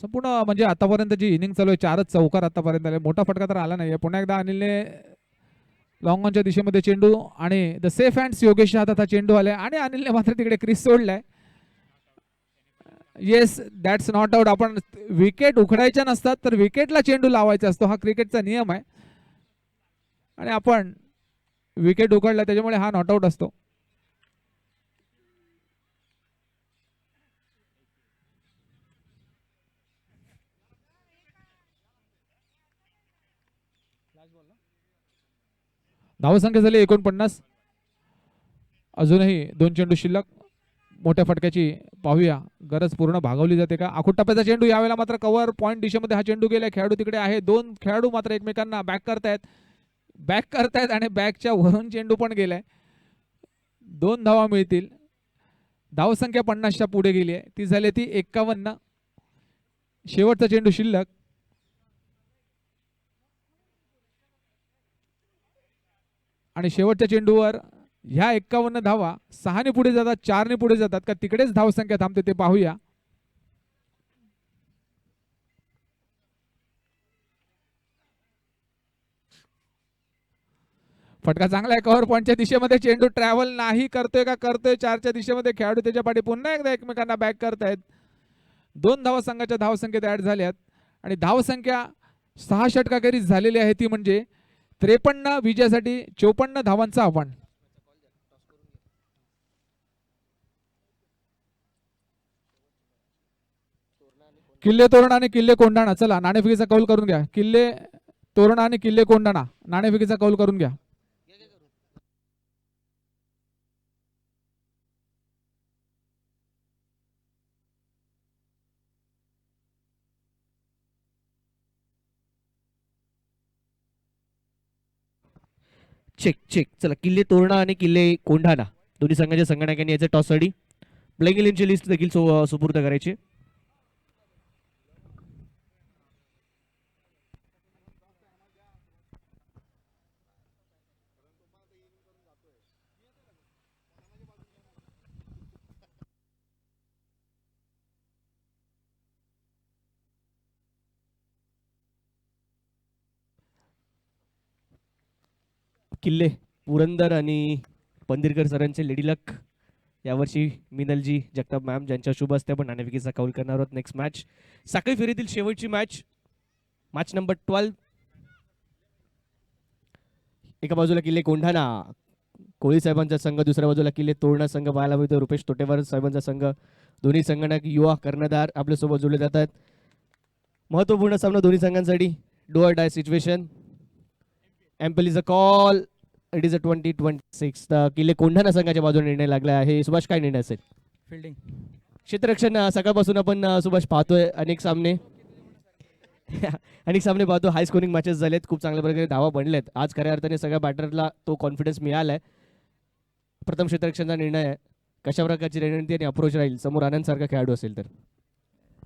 संपूर्ण म्हणजे आतापर्यंत जी इनिंग चालू आहे 4च चौकार आतापर्यंत आले. मोठा फटका तर आला नाहीये. पुन्हा एकदा अनिलने लॉंग ऑनच्या दिशेमध्ये चेंडू आणि द सेफ हँड्स योगेशच्या हातात हा चेंडू आलाय आणि अनिलने मात्र तिकडे क्रीज सोडलाय. Yes, that's not out. आपण विकेट उखडायच्या नसतात तर विकेटला चेंडू लावायचा असतो, हा क्रिकेटचा नियम आहे. आणि आपण विकेट उखडला त्याच्यामुळे हा नॉट आउट असतो. धावसंख्या झाली 49. अजूनही 2 चेंडू शिल्लक. मोठ्या फटक्याची पाहूया गरज पूर्ण भागवली जाते का. आखूट टप्प्याचा चेंडू यावेळेला मात्र कव्हर पॉईंट दिशेमध्ये हा चेंडू गेला. खेळाडू तिकडे आहे. 2 खेळाडू मात्र एकमेकांना बॅक करतायत आणि बॅकच्या वरून चेंडू पण गेलाय. 2 धावा मिळतील. धावसंख्या 50च्या पुढे गेली आहे. ती झाली ती 51. शेवटचा चेंडू शिल्लक. आणि शेवटच्या चेंडूवर ह्या 51 धावा 6 ने पुढे जातात, 4 ने पुढे जातात का तिकडेच धावसंख्या थांबते ते पाहूया. फटका चांगला आहे. कव्हर पॉईंटच्या दिशेमध्ये चेंडू ट्रॅव्हल नाही करतोय का करतोय 4च्या दिशेमध्ये. खेळाडू त्याच्या पाठी पुन्हा एकदा एकमेकांना बॅक करतायत. 2 धावा संघाच्या धावसंख्येत ऍड झाल्यात आणि धावसंख्या 6 षटकाखेरीज झालेली आहे, ती म्हणजे 53 विजयासाठी 54 धावांचं आव्हान. किल्ले तोरणा आणि किल्ले कोंढाणा, चला नाणेफेकीचा कौल करून घ्या. किल्ले तोरणा आणि किल्ले कोंढाणा नाणेफेकीचा कौल करून घ्या. Check check. चला, किल्ले तोरणा आणि किल्ले कोंढाणा दोन्ही संघाच्या संगणकांनी याचे टॉससाठी प्लेइंग इलेव्हनची लिस्ट देखील सुपूर्द करायची. किल्ले पुरंदर आणि पंदिरकर सरांचे लेडी लक यावर्षी मिनलजी जगताप मॅम ज्यांच्या शुभ हस्ते आपण नाणेफेकीचा कौल करणार आहोत. नेक्स्ट मॅच साखळी फेरीतील शेवटची मॅच नंबर 12. एका बाजूला किल्ले कोंढाणा कोळी साहेबांचा संघ, दुसऱ्या बाजूला किल्ले तोरणा संघ पाहायला मिळतो. रुपेश तोटेवार साहेबांचा संघ. दोन्ही संगणक युवा कर्णधार आपल्यासोबत जोडले जातात. महत्वपूर्ण सामना दोन्ही संघांसाठी. Do or die situation. Ample is a call. It is a 20-26. किल्ले कोंढाणा संघाच्या बाजूने निर्णय लागला आहे. सुभाष, काय निर्णय असेल? फिल्डिंग क्षेत्ररक्षण सकाळपासून आपण सुभाष पाहतोय अनेक सामने पाहतो. हाय स्कोरिंग मॅचेस झालेत, खूप चांगल्या प्रकारे धावा बनलेत. आज खऱ्या अर्थाने सगळ्या बॅटरला तो कॉन्फिडन्स मिळालाय. प्रथम क्षेत्ररक्षणचा निर्णय आहे. कशा प्रकारची रणनीती आणि अप्रोच राहील समोर आनंद सारखा खेळाडू असेल तर?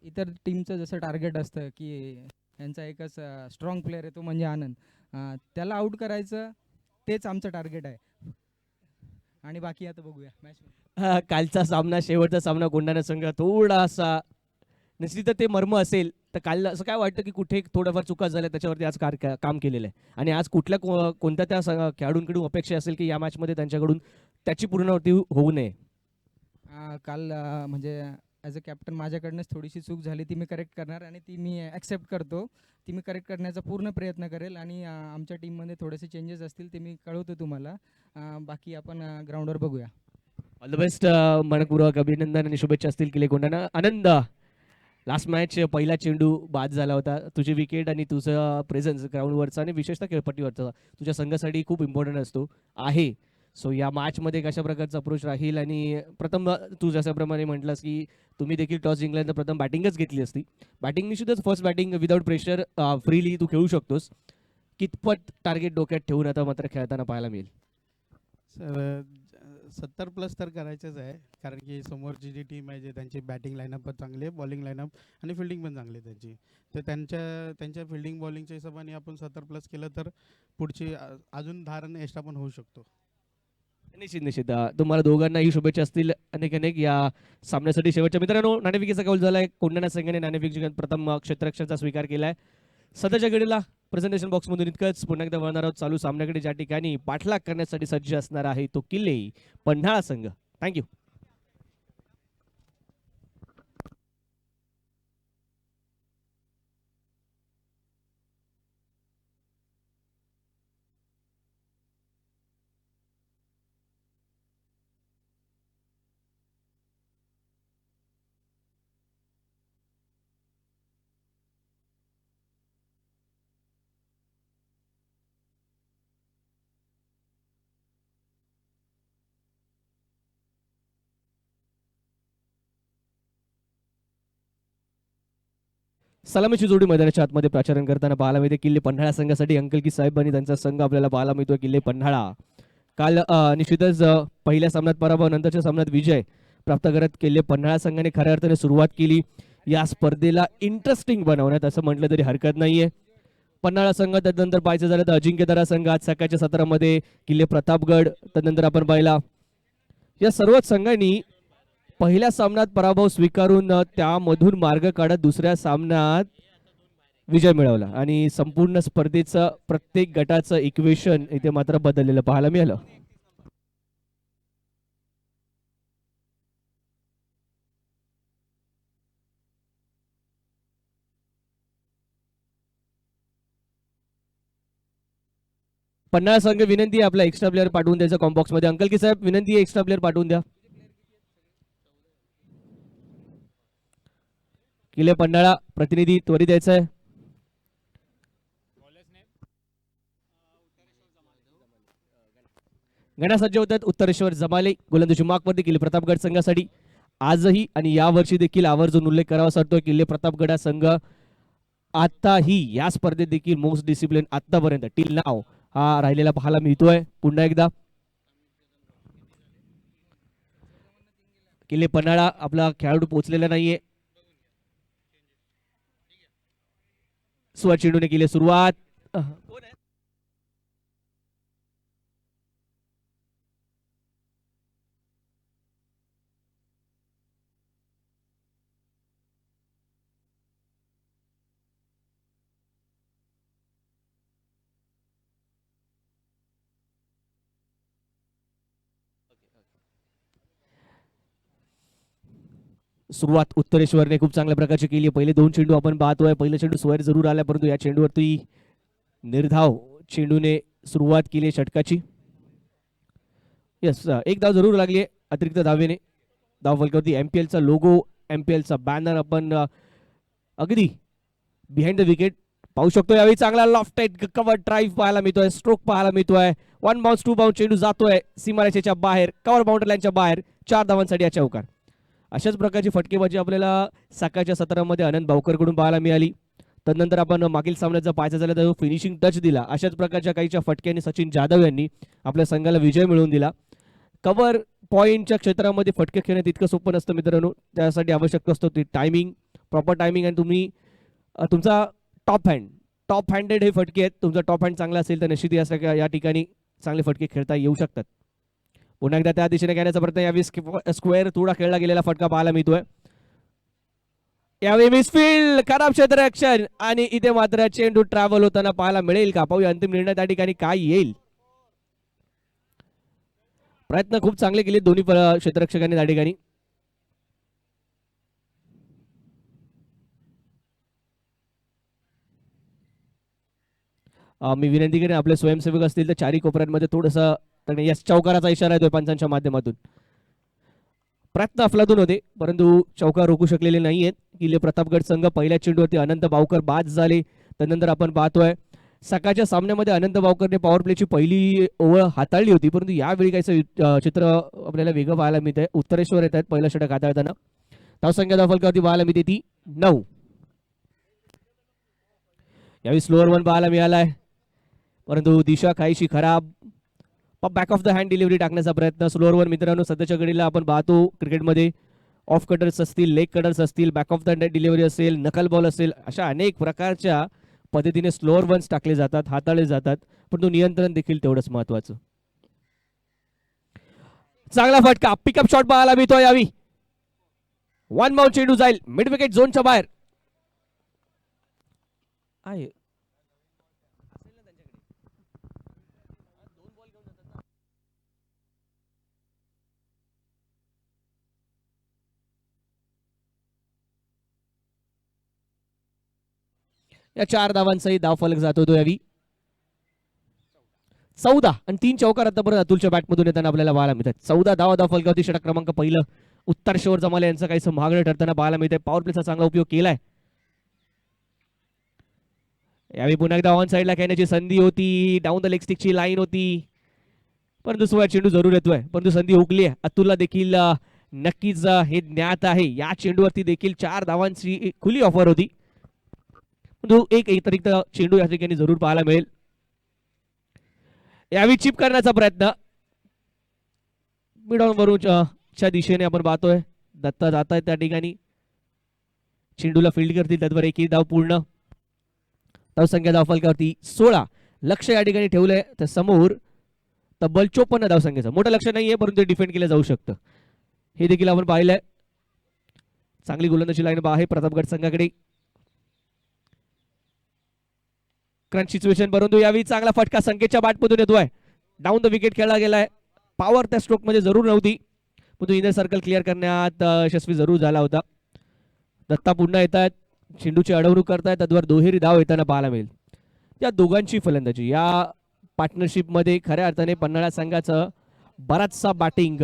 इतर टीमचं जसं टार्गेट असतं की यांचा एकच स्ट्रॉंग प्लेअर आहे तो म्हणजे आनंद, त्याला आउट करायचं, तेच आमचं टार्गेट आहे. आणि बाकी आता बघूया मॅच. कालचा सामना, शेवटचा सामना कोंढाणा संघ थोडासा निश्चित ते मर्म असेल तर काल असं काय वाटतं की कुठे थोडंफार चुका झाल्या त्याच्यावरती आज काम केलेलं आहे. आणि आज कुठल्या कोणत्या त्या खेळाडूंकडून अपेक्षा असेल की या मॅचमध्ये त्यांच्याकडून त्याची पूर्णवृत्ती होऊ नये? काल म्हणजे ॲज अ कॅप्टन माझ्याकडनंच थोडीशी चूक झाली, ती मी करेक्ट करणार आणि ती मी ॲक्सेप्ट करतो. ती मी करेक्ट करण्याचा पूर्ण प्रयत्न करेल आणि आमच्या टीममध्ये थोडेसे चेंजेस असतील ते मी कळवतो तुम्हाला. बाकी आपण ग्राउंडवर बघूया. All the best. मनपूर्वक अभिनंदन आणि शुभेच्छा असतील किल्ले कोंढाणा. आनंद लास्ट मॅच पहिला चेंडू बाद झाला होता. तुझी विकेट आणि तुझं प्रेझेन्स ग्राउंडवरचा आणि विशेषतः खेळपट्टीवरचा तुझ्या संघासाठी खूप इम्पॉर्टंट असतो आहे. सो या मॅचमध्ये कशा प्रकारचा अप्रोच राहील आणि प्रथम तू जशाप्रमाणे म्हटलास की तुम्ही देखील टॉस जिंकल्यानंतर प्रथम बॅटिंगच घेतली असती. बॅटिंग निश्चितच first batting without pressure freely तू खेळू शकतोस. कितपत टार्गेट डोक्यात ठेवून आता मात्र खेळताना पाहायला मिळेल? सर 70 प्लस तर करायचंच आहे, कारण की समोरची जी टीम आहे जे त्यांची बॅटिंग लाईनअप पण चांगली आहे, बॉलिंग लाईनअप आणि फिल्डिंग पण चांगली आहे त्यांची. तर त्यांच्या फिल्डिंग बॉलिंगच्या हिशोबाने आपण 70 प्लस केलं तर पुढची अजून 10 रन एक्स्ट्रा पण होऊ शकतो. निश्चित निश्चित तुम्हाला दोघांनाही शुभेच्छा असतील अनेक अनेक या सामन्यासाठी. शेवटच्या मित्रांनो, नाणेफेकीचा कौल झालाय. कोंढाणा संघाने नाणेफेक जिंकत प्रथम क्षेत्ररक्षणाचा स्वीकार केलाय. सध्याच्या घडीला प्रेझेंटेशन बॉक्समधून इतकंच. पुन्हा एकदा वळणार आहोत चालू सामन्याकडे, ज्या ठिकाणी पाठलाग करण्यासाठी सज्ज असणार आहे तो किल्ले पन्हाळा संघ. थँक्यू. सलामीची जोडी मैदानाच्या आतमध्ये प्राचारण करताना पाहायला मिळते. किल्ले पन्हाळा संघासाठी अंकलकी साहेब आणि त्यांचा संघ आपल्याला पाहायला मिळतो. किल्ले पन्हाळा काल निश्चितच पहिल्या सामन्यात पराभव, नंतरच्या सामन्यात विजय प्राप्त करत किल्ले पन्हाळा संघाने खऱ्या अर्थाने सुरुवात केली या स्पर्धेला इंटरेस्टिंग बनवण्यात, असं म्हटलं तरी हरकत नाहीये. पन्हाळा संघ, त्यानंतर पाहायचं झालं तर अजिंक्यतारा संघ आज सकाळच्या सत्रामध्ये किल्ले प्रतापगड, त्यानंतर आपण पाहिला या सर्वच संघांनी पहिल्या सामन्यात पराभव स्वीकारून त्यामधून मार्ग काढत दुसऱ्या सामन्यात विजय मिळवला आणि संपूर्ण स्पर्धेचं प्रत्येक गटाचं इक्वेशन इथे मात्र बदललेलं पाहायला मिळालं. पन्हाळा संघ विनंती आहे आपला एक्स्ट्रा प्लेअर पाठवून द्यायचा कॉम्बॉक्स मध्ये. अंकलकी साहेब विनंती आहे, एक्स्ट्रा प्लेअर पाठवून द्या. किल्ले पन्हाळा प्रतिनिधी त्वरित द्यायचा आहे. गणा सज्ज होतात. उत्तरेश्वर जमाले गोलंदाजी मार्कवरती किल्ले प्रतापगड संघासाठी आजही आणि या वर्षी देखील आवर्जून उल्लेख करावा वाटतो. किल्ले प्रतापगड संघ आताही या स्पर्धेत देखील मोस्ट डिसिप्लिन आतापर्यंत टिल नाव हा राहिलेला पाहायला मिळतोय. पुन्हा एकदा किल्ले पन्हाळा आपला खेळाडू पोहोचलेला नाहीये. सुरुवात चेंडूने केली सुरुवात. सुरुवात उत्तरेश्वरने खूप चांगल्या प्रकारची केली. पहिले दोन चेंडू आपण पाहतोय. पहिला चेंडू स्क्वेअर जरूर आला, परंतु या चेंडूवरती निर्धाव चेंडूने सुरुवात केली षटकाची. यस, एक धाव जरूर लागली अतिरिक्त धावेने. धाव फलकावरती एमपीएलचा लोगो, एमपीएलचा बॅनर आपण अगदी बिहाइंड द विकेट पाहू शकतो. यावेळी चांगला लॉफ्टेड कव्हर ड्राईव्ह पाहायला मिळतोय, स्ट्रोक पाहायला मिळतोय. 1 बाउन्स 2 बाउन्स चेंडू जातोय सीमारेषेच्या बाहेर, कव्हर बाउंड्री लाईनच्या बाहेर. 4 धावांसाठी या चौकार. अशाच प्रकारची फटकेबाजी आपल्याला सकाळच्या सत्रामध्ये आनंद भाऊकरकडून पाहायला मिळाली. त्यानंतर आपण मागील सामन्याचा पाहायचा झाला तर फिनिशिंग टच दिला. अशाच प्रकारच्या काहीच्या फटक्यांनी सचिन जाधव यांनी आपल्या संघाला विजय मिळवून दिला. कव्हर पॉईंटच्या क्षेत्रामध्ये फटके खेळणं तितकं सोपं नसतं मित्रांनो. त्यासाठी आवश्यक असतो ती टायमिंग, प्रॉपर टायमिंग. आणि तुम्ही तुमचा टॉप हँडेड हे फटके आहेत. तुमचा टॉप हँड चांगला असेल तर निश्चित या ठिकाणी चांगले फटके खेळता येऊ शकतात. पुन्हा एकदा त्या दिशेने घेण्याचा प्रयत्न. यावेळी स्क्वेअर थोडा खेळला गेलेला फटका पाहायला मिळतोय. यावेळी मिसफील्ड, खराब क्षेत्ररक्षण आणि इथे मात्र चेंडू ट्रॅव्हल होताना पाहायला मिळेल का? पाहूया अंतिम निर्णय त्या ठिकाणी काय येईल. प्रयत्न खूप चांगले केले दोन्ही क्षेत्ररक्षकांनी त्या ठिकाणी. मी विनंती करेन आपले स्वयंसेवक असतील तर चारी कोपऱ्यांमध्ये थोडंसं यश चौकाराचा इशारा येतोय पंचांच्या माध्यमातून. प्रयत्न अफलातून होते परंतु चौकार रोखू शकलेले नाहीयेत किल्ले प्रतापगड संघ. पहिल्या चेंडूवरती अनंत बावकर बाद झाले. त्यानंतर आपण पाहतोय सकाळच्या सामन्यामध्ये अनंत बावकरने पॉवर प्लेची पहिली ओव्हर हाताळली होती परंतु यावेळी काहीच चित्र आपल्याला वेगळं पाहायला मिळतंय. उत्तरेश्वर येत आहेत पहिलं षटक हाताळताना. धावसंख्या धावफलकावरती पाहायला मिळते ती 9. यावेळी स्लोअर वन पाहायला मिळालाय परंतु दिशा काहीशी खराब. Back of the hand delivery टाकण्याचा प्रयत्न. स्लोअर वन मित्रांनो सध्याच्या घडीला आपण पाहतो क्रिकेटमध्ये ऑफ कटर्स असतील, लेग कटर्स असतील, back of the hand delivery असेल, नकल बॉल असेल, अशा अनेक प्रकारच्या पद्धतीने स्लोअर वन्स टाकले जातात, हाताळले जातात परंतु नियंत्रण देखील तेवढंच महत्वाचं. चांगला फटका पिकअप शॉट पाहायला मिळतोय. यावी 1 बाउंड चेंडू जाईल मिड विकेट झोनच्या बाहेर. आहे या 4 धावांचाही धावफलक जातो तो. यावी 14 आणि 3 चौकार आतापर्यंत अतुलच्या बॅटमधून येताना आपल्याला पाहायला मिळतात. 14 धावा धावफलकावरती षटक क्रमांक पहिलं उत्तर शेवर जमाले यांचं काहीसं महागडं ठरताना पाहायला मिळतंय. पॉवर प्लेचा चांगला उपयोग केलाय. यावेळी पुन्हा एकदा ऑन साईडला खेळण्याची संधी होती. डाऊन द लेग स्टिकची लाईन होती परंतु सोळा चेंडू जरूर येतोय परंतु संधी हुकली आहे. अतुलला देखील नक्कीच हे ज्ञात आहे. या चेंडूवरती देखील 4 धावांची खुली ऑफर होती एक अतिरिक्त चेंडू या ठिकाणी जरूर पाहायला मिळेल. यावेळी चिप करण्याचा प्रयत्न मिड ऑन वरूनच्या दिशेने आपण पाहतोय. दत्ता जात आहेत त्या ठिकाणी चेंडूला फील्ड करतील त्यावर एकही धाव पूर्ण. धावसंख्या धावफलकावरती 16. लक्ष या ठिकाणी ठेवलंय तर समोर तब्बल 54 धावसंख्येचं मोठं लक्ष नाहीये परंतु डिफेंड केलं जाऊ शकतं हे देखील आपण पाहिलंय. चांगली गोलंदाजी लाईन आहे प्रतापगड संघाकडे. क्रंच सिच्युएशन परंतु यावेळी चांगला फटका संकेतच्या बॅटमधून येतोय. डाऊन द विकेट खेळला गेलाय. पॉवर त्या स्ट्रोक मध्ये जरूर नव्हती परंतु इनर सर्कल क्लिअर करण्यात यशस्वी जरूर झाला होता. दत्ता पुन्हा येत आहेत. चेंडूची अडवणूक करतायत त्यावर दुहेरी धाव येताना पाहायला मिळेल. या दोघांची फलंदाजी या पार्टनरशिप मध्ये खऱ्या अर्थाने पन्हाळा संघाचं बराचसा बॅटिंग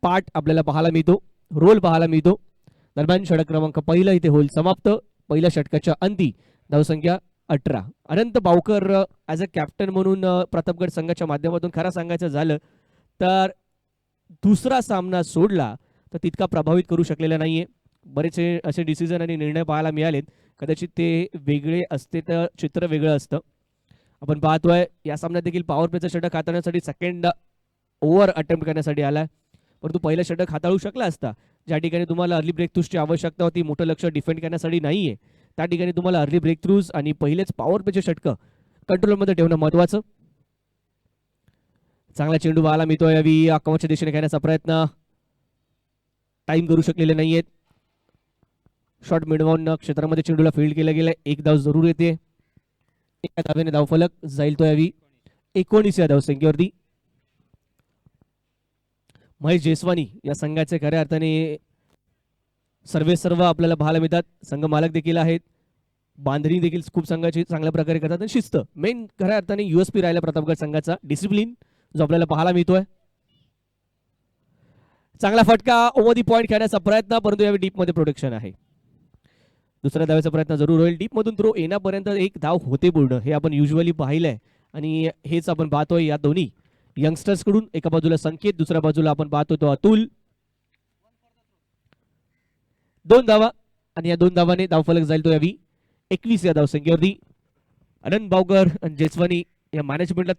पार्ट आपल्याला पाहायला मिळतो, रोल पाहायला मिळतो. दरम्यान षटक क्रमांक पहिला इथे होईल समाप्त. पहिल्या षटकाच्या अंती धावसंख्या 18. अनंत बावकर ॲज अ कॅप्टन म्हणून प्रतापगड संघाच्या माध्यमातून खरं सांगायचं झालं तर दुसरा सामना सोडला तर तितका प्रभावित करू शकलेला नाहीये. बरेचसे असे डिसिजन आणि निर्णय पाहायला मिळालेत. कदाचित ते वेगळे असते तर चित्र वेगळं असतं. आपण पाहतोय या सामन्यात देखील पॉवर प्लेचं षटक हाताळण्यासाठी सेकंड ओव्हर अटेम्प्ट करण्यासाठी आलाय परंतु पहिलं षटक हाताळू शकला असता. ज्या ठिकाणी तुम्हाला अर्ली ब्रेक थ्रूजची आवश्यकता होती मोठं लक्ष डिफेंड करण्यासाठी नाहीये त्या ठिकाणी तुम्हाला अर्ली ब्रेक थ्रूज आणि पहिलेच पॉवर प्लेचे षटक कंट्रोलमध्ये ठेवणं महत्वाचं. चांगला चेंडू पाहायला मिळतोय. यावी आक्रमणाच्या दिशेने खेळण्याचा प्रयत्न टाइम करू शकलेले नाहीयेत. शॉट मिडवून क्षेत्रामध्ये चेंडूला फील्ड केलं गेलंय. एक धाव जरूर येते. एका धावेने धावफलक जाईल तो. यावी 19 या धावसंख्येवरती. महेश जयस्वानी या संघाचे खऱ्या अर्थाने सर्व आपल्याला पाहायला मिळतात. संघ मालक देखील आहेत. बांधणी देखील खूप संघाची चांगल्या प्रकारे करतात आणि शिस्त मेन खऱ्या अर्थाने युएसपी राहिला प्रतापगड संघाचा डिसिप्लिन जो आपल्याला पाहायला मिळतोय. चांगला फटका ओव्हर दी पॉइंट खेळण्याचा प्रयत्न परंतु यावेळी डीप मध्ये प्रोटेक्शन आहे. दुसऱ्या धावेचा प्रयत्न जरूर होईल. डीप मधून थ्रो येण्यापर्यंत एक धाव होते पूर्ण हे आपण युजली पाहिलंय आणि हेच आपण पाहतोय या दोन्ही यंगस्टर्स कडून. एका बाजूला संकेत दुसऱ्या बाजूला आपण पाहतो तो अतुल. 2 धावा आणि या 2 धावाने धावफलक जाईल तो. यावी 21 या धावसंख्येवरती. अनंत बावकर आणि जयस्वानी या मॅनेजमेंटला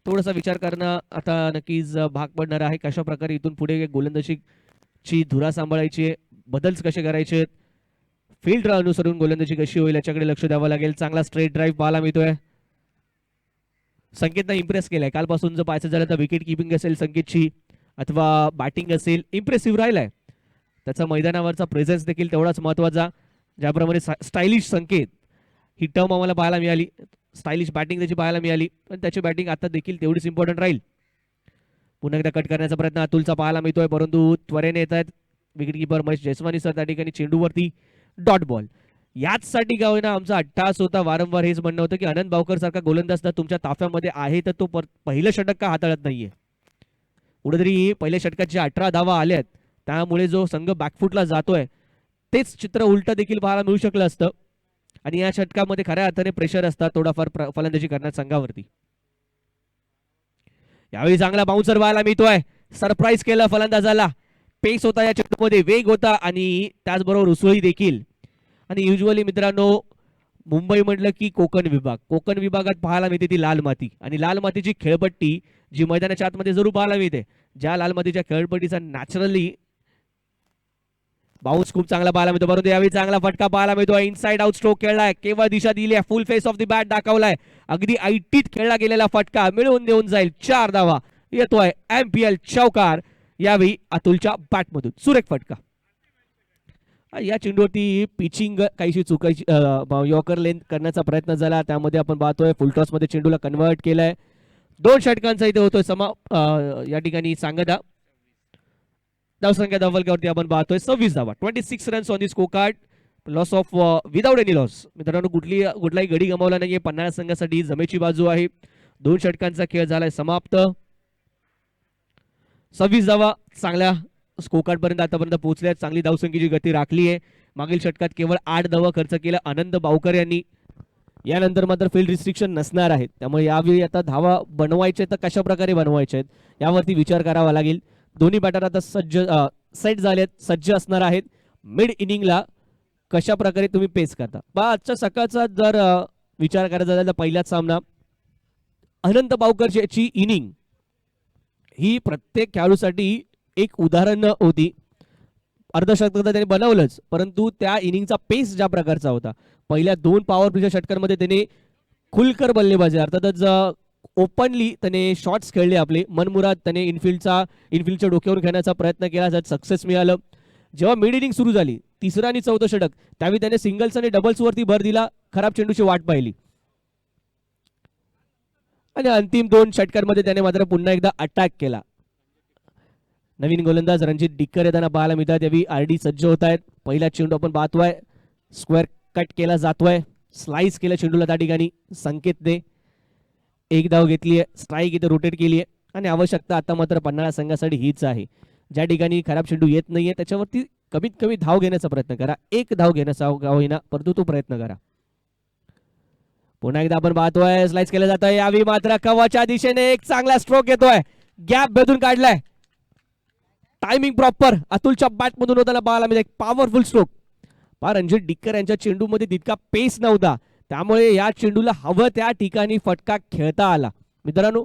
थोडासा विचार करणं आता नक्कीच भाग पडणार आहे. कशा प्रकारे इथून पुढे गोलंदाजीची धुरा सांभाळायची, बदल्स कसे करायचे, फील्ड अनुसरून गोलंदाजी कशी होईल याच्याकडे लक्ष द्यावं लागेल. चांगला स्ट्रेट ड्राईव्ह पाहायला मिळतोय. संकेतनं इम्प्रेस केलाय कालपासून. जर पाहायचं झालं तर विकेट किपिंग असेल संकेतची अथवा बॅटिंग असेल इम्प्रेसिव्ह राहिलाय. त्याचा मैदानावरचा प्रेझेन्स देखील तेवढाच महत्वाचा. ज्याप्रमाणे स्टायलिश संकेत ही टर्म आम्हाला पाहायला मिळाली, स्टायलिश बॅटिंग त्याची पाहायला मिळाली पण त्याची बॅटिंग आता देखील तेवढीच इम्पॉर्टंट राहील. पुन्हा एकदा कट करण्याचा प्रयत्न अतुलचा पाहायला मिळतोय परंतु त्वरेने येत आहेत विकेट किपर महेश जयस्वानी सर. त्या ठिकाणी चेंडूवरती डॉट बॉल. याचसाठी का होईना आमचा अट्टास होता. वारंवार हेच म्हणणं होतं की अनंत बावकर सारखा गोलंदाज तुमच्या ताफ्यामध्ये आहे तर तो पहिलं षटक का हाताळत नाहीये. कुठेतरी पहिल्या षटकाच्या 18 धावा आल्यात, त्यामुळे जो संघ बॅकफुटला जातोय तेच चित्र उलट देखील पाहायला मिळू शकलं असतं. आणि या षटकामध्ये खऱ्या अर्थाने प्रेशर असतात थोडाफार फलंदाजी करण्यात संघावरती. यावेळी चांगला बाउन्सर व्हायला मिळतोय, सरप्राईज केलं फलंदाजाला. पेस होता या चेंडूमध्ये, वेग होता आणि त्याचबरोबर उसळी देखील. आणि युजली मित्रांनो, मुंबई म्हटलं की कोकण विभाग, कोकण विभागात पाहायला मिळते ती लाल माती, आणि लाल मातीची खेळपट्टी जी मैदानाच्या आतमध्ये जरूर पाहायला मिळते. ज्या लाल मातीच्या खेळपट्टीचा नॅचरली बाउन्स खूप चांगला पाहायला मिळतो, परंतु यावेळी चांगला फटका पाहायला मिळतो. इनसाइड आउट स्ट्रोक खेळलाय, केवळ दिशा दिली आहे, फुल फेस ऑफ द बॅट दाखवलाय, अगदी ऐटीत खेळला गेलेला फटका मिळवून देऊन जाईल. 4 धावा येतोय, MPL चौकार यावेळी अतुलच्या बॅटमधून. सुरेख फटका. या चेंडूवरती पिचिंग काहीशी चुकायची, यॉर्कर लेंथ करण्याचा प्रयत्न झाला, त्यामध्ये आपण पाहतोय फुल टॉस मध्ये चेंडूला कन्वर्ट केलंय. 2 षटकांचा इथे होतोय या ठिकाणी सांगता. धावसंख्या धावफलकावरती आपण पाहतोय 26 धावा, 26 runs on the score card. Loss of without any loss. मित्रांनो, कुठलाही गडी गमावला नाहीये पन्हाळा संघासाठी, जमेची बाजू आहे. 2 षटकांचा खेळ झालाय समाप्त. 26 धावा चांगल्या स्कोर कार्ड पर्यंत आतापर्यंत पोहोचल्या. चांगली धावसंख्येची गती राखली आहे. मागील षटकात केवळ 8 धावा खर्च केला आनंद बावकर यांनी. यानंतर मात्र फील्ड रिस्ट्रिक्शन नसणार आहेत, त्यामुळे यावेळी आता धावा बनवायचे तर कशा प्रकारे बनवायचे आहेत यावरती विचार करावा लागेल. दोन्ही बॅटर आता सेट झालेत, सज्ज असणार आहेत. मिड इनिंगला कशा प्रकारे तुम्ही पेस करता. आजच्या सकाळचा जर विचार करायचा झाला तर पहिलाच सामना अनंत बावकरची इनिंग ही प्रत्येक खेळाडूसाठी एक उदाहरण होती. अर्धशतक तर त्याने बनवलंच, परंतु त्या इनिंगचा पेस ज्या प्रकारचा होता, पहिल्या 2 पॉवर प्लेच्या षटकांमध्ये त्याने खुलकर बल्लेबाजी, अर्थातच ओपनली त्याने शॉट्स खेळले आपले मनमुराद. त्याने इनफिल्डच्या डोक्यावर खेळण्याचा प्रयत्न केला, ज्यात सक्सेस मिळालं. जेव्हा मिड इनिंग सुरू झाली, 3रं आणि 4थं षटक, त्यावेळी त्याने सिंगल्स आणि डबल्स वरती भर दिला, खराब चेंडूची वाट पाहिली. आणि अंतिम 2 षटकांमध्ये त्याने मात्र पुन्हा एकदा अटॅक केला. नवीन गोलंदाज रणजित डिक्कर येताना पाहायला मिळतात. यावेळी RD सज्ज होत आहेत. पहिला चेंडू आपण पाहतोय, स्क्वेअर कट केला जातोय, स्लाइस केलं चेंडूला त्या ठिकाणी संकेत दे. 1 धाव घेतली आहे, स्ट्राईक इथे रोटेट केली आहे. आणि आवश्यकता आता मात्र पन्हाळा संघासाठी हीच आहे, ज्या ठिकाणी खराब चेंडू येत नाहीये त्याच्यावरती कमीत कमी धाव घेण्याचा प्रयत्न करा. 1 धाव घेण्याचा होईना, परंतु तो प्रयत्न करा. पुन्हा एकदा आपण पाहतोय, स्लाइस केलं जातोय. यावेळी मात्र कवाच्या दिशेने एक चांगला स्ट्रोक येतोय, गॅप भेदून काढलाय. टायमिंग प्रॉपर अतुलच्या बॅट मधून होताना पाहायला मिळते. एक पॉवरफुल स्ट्रोक. रणजित डिक्कर यांच्या चेंडूमध्ये तितका पेस नव्हता, त्यामुळे या चेंडूला हवं त्या ठिकाणी फटका खेळता आला. मित्रांनो,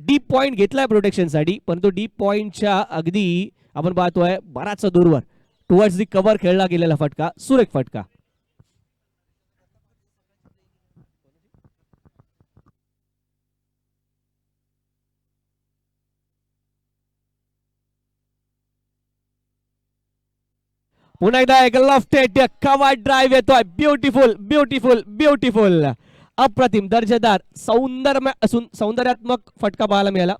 डीप पॉइंट घेतलाय प्रोटेक्शनसाठी, परंतु डीप पॉइंटच्या अगदी आपण पाहतोय बराचसा दूरवर टुवर्ड्स दी कव्हर खेळला गेलेला फटका, सुरेख फटका. पुन्हा एकदा एक लॉफ्टेड कव्हर ड्राइव्ह येतोय. ब्युटिफुल ब्युटिफुल ब्युटिफुल, अप्रतिम दर्जेदार सौंदर्यात्मक फटका पाहायला मिळाला.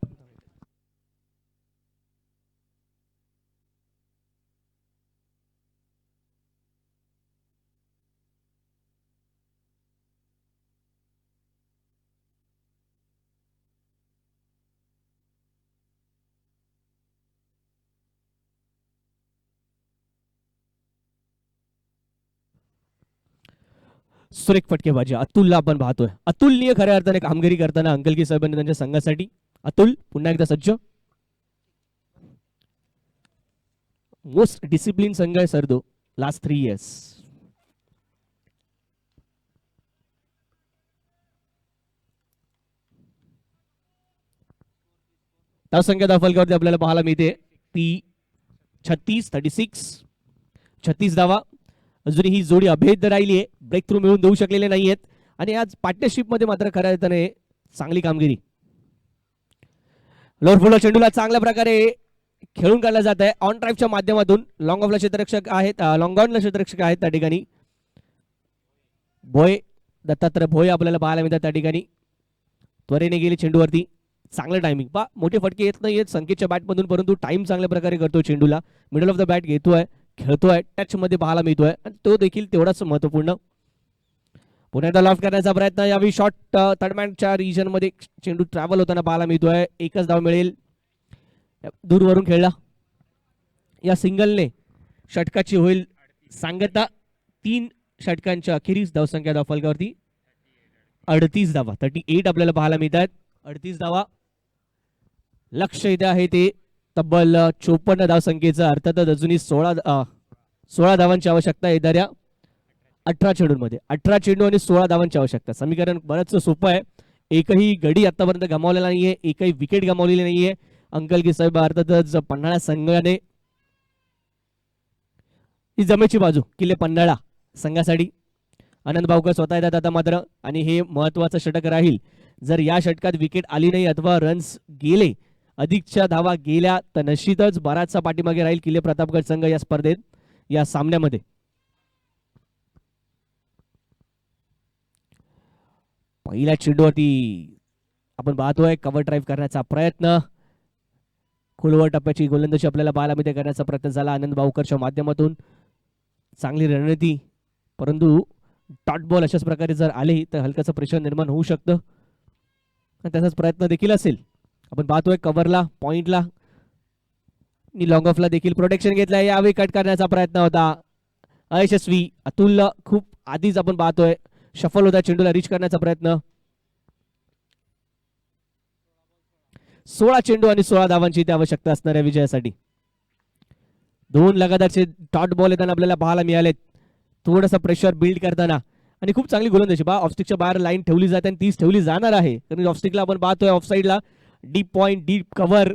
सुरेख फटकेबाजी अतुलला आपण पाहतोय. अतुलनीय खऱ्या अर्थाने कामगिरी करताना अंकलगी साहेबांनी त्यांच्या संघासाठी. अतुल पुन्हा एकदा सज्ज. मोस्ट डिसिप्लिन संघ आहे सर तो लास्ट 3 इयर्स. धावसंख्या धावफलकावरती आपल्याला पाहायला मिळते ती 36 धावा. अजूनही ही जोडी अभेद्य राहिली आहे, ब्रेक थ्रू मिळून देऊ शकलेले नाहीयेत. आणि आज पार्टनरशिप मध्ये मात्र खऱ्या अर्थाने चांगली कामगिरी. लोअर फुल चेंडूला चांगल्या प्रकारे खेळून काढला जात आहे ऑन ड्राईव्हच्या माध्यमातून. लॉंग ऑफला क्षेत्ररक्षक आहेत, लॉंग ऑनला क्षेत्ररक्षक आहेत त्या ठिकाणी. भोय, दत्तात्रय भोय आपल्याला पाहायला मिळतात त्या ठिकाणी. त्वरेने गेली चेंडूवरती, चांगलं टायमिंग. मोठे फटके येत नाहीयेत संकेतच्या बॅटमधून, परंतु टाइम चांगल्या प्रकारे करतो चेंडूला. मिडल ऑफ द बॅट घेतोय, खेळतोय, टच मध्ये पाहायला मिळतोय, आणि तो देखील तेवढाच महत्वपूर्ण. पुन्हा एकदा लॉफ्ट करण्याचा प्रयत्न. यावेळी शॉर्ट थर्डमॅनच्या रिजन मध्ये चेंडू ट्रॅव्हल होताना पाहायला मिळतोय. 1च धाव मिळेल. दूरवरून खेळला. या सिंगलने षटकाची होईल सांगता. 3 षटकांच्या अखेरीस धावसंख्या धावफलकावरती 38 धावा, 38 आपल्याला पाहायला मिळतात. 38 धावा. लक्ष इथे आहे ते तब्बल 54 धावसंख्येचं. अर्थातच अजूनही 16 धावांची आवश्यकता येणाऱ्या 18 चेंडूंमध्ये. 18 चेंडू आणि 16 धावांची आवश्यकता. समीकरण बरंच सोपं आहे. एकही गडी आतापर्यंत गमावलेला नाहीये, एकही विकेट गमावलेली नाहीये. अंकलगी साहेब अर्थातच पन्हाळा संघाने ही जमेची बाजू किल्ले पन्हाळा संघासाठी. आनंद भाऊकर स्वतः येतात आता मात्र, आणि हे महत्वाचं षटक राहील. जर या षटकात विकेट आली नाही अथवा रन्स गेले, अधिकच्या धावा गेल्या, तर निश्चितच बराचसा पाठीमागे राहील किल्ले प्रतापगड संघ या स्पर्धेत, या सामन्यामध्ये. पहिल्या चेंडूवरती आपण पाहतोय कव्हर ड्राईव्ह करण्याचा प्रयत्न. खोलवर टप्प्याची गोलंदाजी आपल्याला पाहायला मिळते, करण्याचा प्रयत्न झाला आनंद भाऊकरच्या माध्यमातून. चांगली रणनीती, परंतु डॉट बॉल अशाच प्रकारे जर आले तर हलकाचं प्रेशर निर्माण होऊ शकतं, आणि त्याचाच प्रयत्न देखील असेल. आपण पाहतोय कव्हरला, पॉइंटला, लॉंग ऑफला देखील प्रोटेक्शन घेतलंय. यावेळी कट करण्याचा प्रयत्न होता अयशस्वी. अतुल खूप आधीच आपण पाहतोय शफल होता, चेंडूला रीच करण्याचा प्रयत्न. 16 चेंडू आणि 16 धावांची इथे आवश्यकता असणाऱ्या विजयासाठी. 2 लगातारचे डॉट बॉल येताना आपल्याला पाहायला मिळालेत. थोडंसं प्रेशर बिल्ड करताना, आणि खूप चांगली गोलंदाजी. ऑफस्टिकच्या बाहेर लाईन ठेवली जाते आणि तीच ठेवली जाणार आहे, कारण ऑफस्टिकला आपण पाहतोय ऑफ साईडला डीप पॉइंट, डीप कव्हर,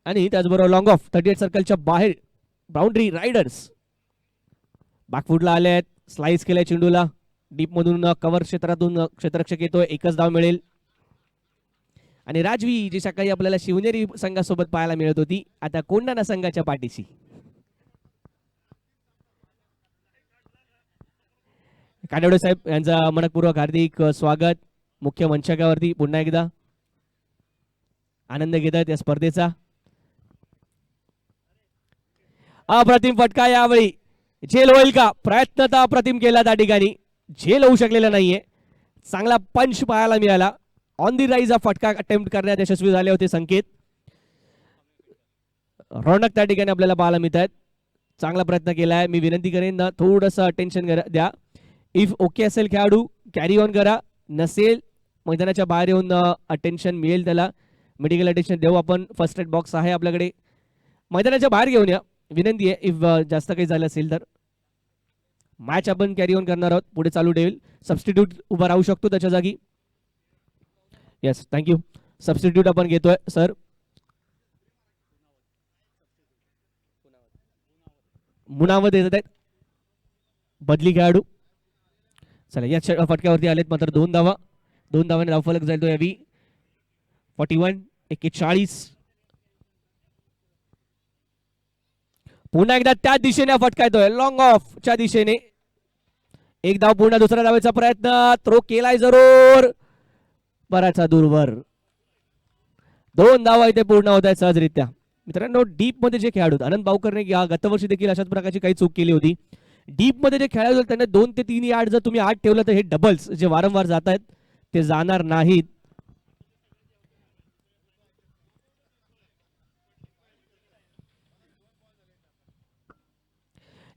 आणि त्याचबरोबर लॉंग ऑफ 38 सर्कलच्या बाहेर बाउंड्री रायडर्स बॅकफुटला आले आहेत. स्लाइस केलाय चेंडूला डीप मधून, कव्हर क्षेत्रातून क्षेत्ररक्षक येतोय. 1च धाव मिळेल. आणि राजवी जी सकाळी आपल्याला शिवनेरी संघासोबत पाहायला मिळत होती, आता कोंढाणा संघाच्या पाठीशी. कानडे साहेब यांचा मनपूर्वक हार्दिक स्वागत मुख्य मंचाकावरती. पुन्हा एकदा आनंद घेतात या स्पर्धेचा. अप्रतिम फटका यावेळी. झेल होईल का? प्रयत्न तर अप्रतिम केला त्या ठिकाणी, झेल होऊ शकलेला नाहीये. चांगला पंच पाहायला मिळाला. ऑन दी राईज हा फटका अटेम्प्ट करण्यात यशस्वी झाले होते संकेत. रौनक त्या ठिकाणी आपल्याला पाहायला मिळतात. चांगला प्रयत्न केलाय. मी विनंती करेन ना थोडंसं अटेन्शन द्या. इफ ओके असेल खेळाडू कॅरी ऑन करा, नसेल मैदानाच्या बाहेर येऊन अटेन्शन मिळेल त्याला. मेडिकल अटेन्शन देऊ आपण. फर्स्ट एड बॉक्स आहे आपल्याकडे. मैदानाच्या बाहेर घेऊन या विनंती आहे. इफ जास्त काही झालं असेल तर मॅच आपण कॅरी ऑन करणार आहोत, पुढे चालू ठेवेल. सबस्टिट्यूट उभा राहू शकतो त्याच्या जागी. Yes, thank you. सबस्टिट्यूट आपण घेतोय सर. मुनावत येत आहेत बदली खेळाडू. चला या फटक्यावरती आलेत मात्र 2 धावा. 2 धावाने धावफलक जाईल तो यावी. 41-41. पुन्हा एकदा त्या दिशेने फटका येतोय, लॉंग ऑफ च्या दिशेने. 1 धाव पूर्ण. दुसऱ्या धावेचा प्रयत्न, थ्रो केलाय जरूर, बराचसा दूरवर. 2 धावा इथे पूर्ण होत आहेत सहजरित्या. मित्रांनो, डीप मध्ये जे खेळाडू, आनंद भाऊकरने गतवर्षी देखील अशाच प्रकारची काही चूक केली होती. डीप मध्ये जे खेळाडू त्यांना 2 ते 3 यार्ड जर तुम्ही आत ठेवलं तर हे डबल्स जे वारंवार जात आहेत ते जाणार नाहीत.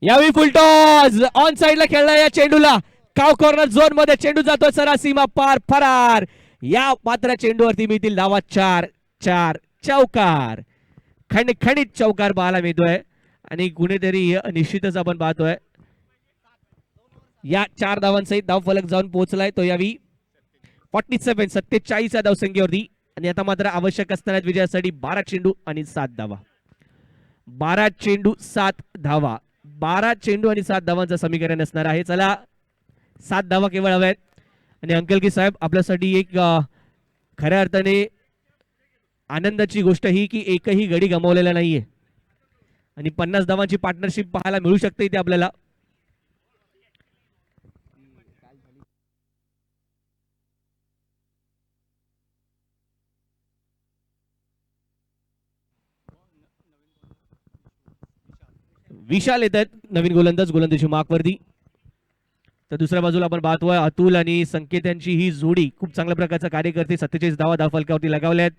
यावेळी फुलटॉस ऑन साइडला खेळला या चेंडूला. काव कॉर्नर झोन मध्ये चेंडू जातो सरा सीमा पार फरार. या मात्र चेंडूवरती मिळतील धावा 4-4. चौकार, खणखणीत चौकार पाहायला मिळतोय, आणि कुणीतरी निश्चितच आपण पाहतोय या 4 धावांसहित धाव फलक जाऊन पोहोचलाय तो यावी. 47 या धावसंख्येवरती. आणि आता मात्र आवश्यक असणाऱ्या विजयासाठी 12 चेंडू आणि 7 धावा. 12 चेंडू 7 धावा. 12 चेंडू आणि 7 धावांचं समीकरण असणार आहे. चला 7 धावा केवळ हव्यात. आणि अंकलकी साहेब, आपल्यासाठी एक खऱ्या अर्थाने आनंदाची गोष्ट ही की एकही गडी गमावलेला नाहीये, आणि 50 धावांची पार्टनरशिप पाहायला मिळू शकते इथे आपल्याला. विशाल येत आहेत नवीन गोलंदाजी मार्कवरती. तर दुसऱ्या बाजूला आपण पाहतोय अतुल आणि संकेत यांची ही जोडी खूप चांगल्या प्रकारचं कार्य करते. 47 धावा धाव फलकावरती लगावल्यात.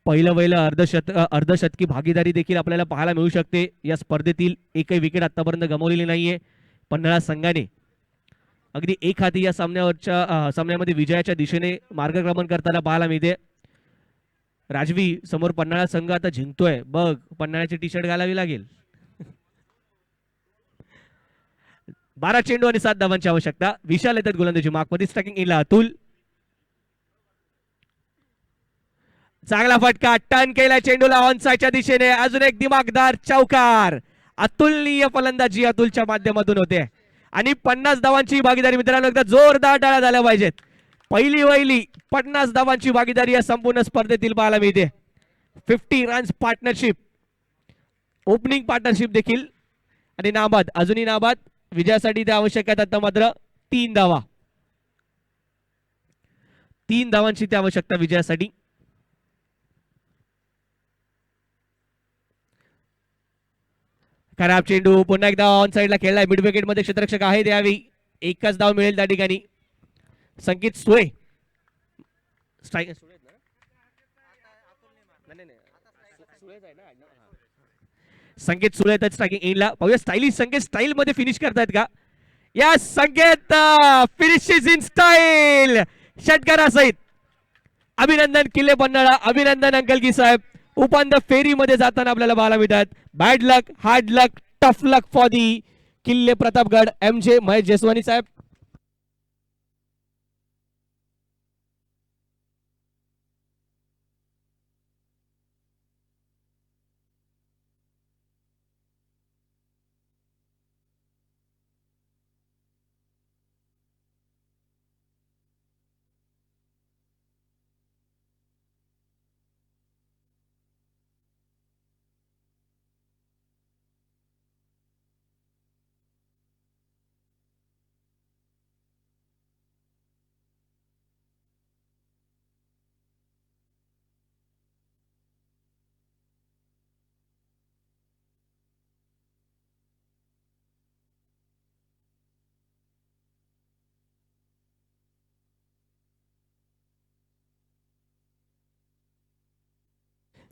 पहिलं अर्धशतकी भागीदारी देखील आपल्याला पाहायला मिळू शकते. या स्पर्धेतील एकही विकेट आतापर्यंत गमावलेली नाहीये पन्हाळा संघाने. अगदी एक हाती या सामन्यामध्ये विजयाच्या दिशेने मार्गक्रमण करताना पाहायला मिळते. राजवी समोर पन्हाळा संघ आता जिंकतोय बघ, पन्हाळ्याची टी शर्ट घालावी लागेल. 12 चेंडू आणि 7 धावांची आवश्यकता. विशाल येतात गोलंदाजी मार्कमध्ये. स्ट्रायकिंग इनला अतुल. चांगला फटका, टर्न केला चेंडूला ऑन साइडच्या दिशेने. अजून एक दिमागदार चौकार. अतुलनीय फलंदाजी अतुलच्या माध्यमातून होते आणि 50 धावांची भागीदारी. मित्रांनो एकदा जोरदार टाळ्या झाल्या पाहिजेत. पहिली 50 धावांची भागीदारी या संपूर्ण स्पर्धेतील पाहायला मिळते. 50 रन्स पार्टनरशिप, ओपनिंग पार्टनरशिप देखील आणि नाबाद. अजूनही नाबाद. विजयासाठी ते आवश्यक आहेत आता मात्र 3 धावा. 3 धावांची ती आवश्यकता विजयासाठी. खराब चेंडू पुन्हा एकदा ऑन साइडला खेळलाय. मिड विकेट मध्ये क्षेत्ररक्षक आहे त्यावेळी. एकच धाव मिळेल त्या ठिकाणी. संकेत सुळे संकेत सुळे तर स्ट्रायकिंग एंडला. पाहूया स्टाईलिश संकेत स्टाईल मध्ये फिनिश करतायत का. या संकेत फिनिशेस इन स्टाईल षटकारासहित. अभिनंदन किल्ले पन्हाळा, अभिनंदन अंकलगी साहेब. उपांत्य फेरीमध्ये जाताना आपल्याला पाहायला मिळतात. Bad luck, hard luck, tough luck for the किल्ले प्रतापगड. MJ महेश जसवानी साहेब.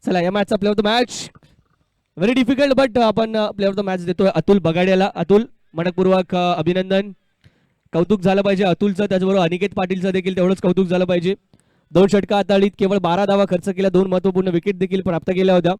चला या मॅचचा play of the match. Very difficult but आपण प्ले ऑफ द मॅच देतोय अतुल बगाड्याला. अतुल मनपूर्वक अभिनंदन. कौतुक झालं पाहिजे अतुलचं. त्याचबरोबर अनिकेत पाटीलचं देखील तेवढंच कौतुक झालं पाहिजे. 2 षटका हाताळीत, केवळ 12 धावा खर्च केल्या, 2 महत्वपूर्ण विकेट देखील प्राप्त केल्या होत्या.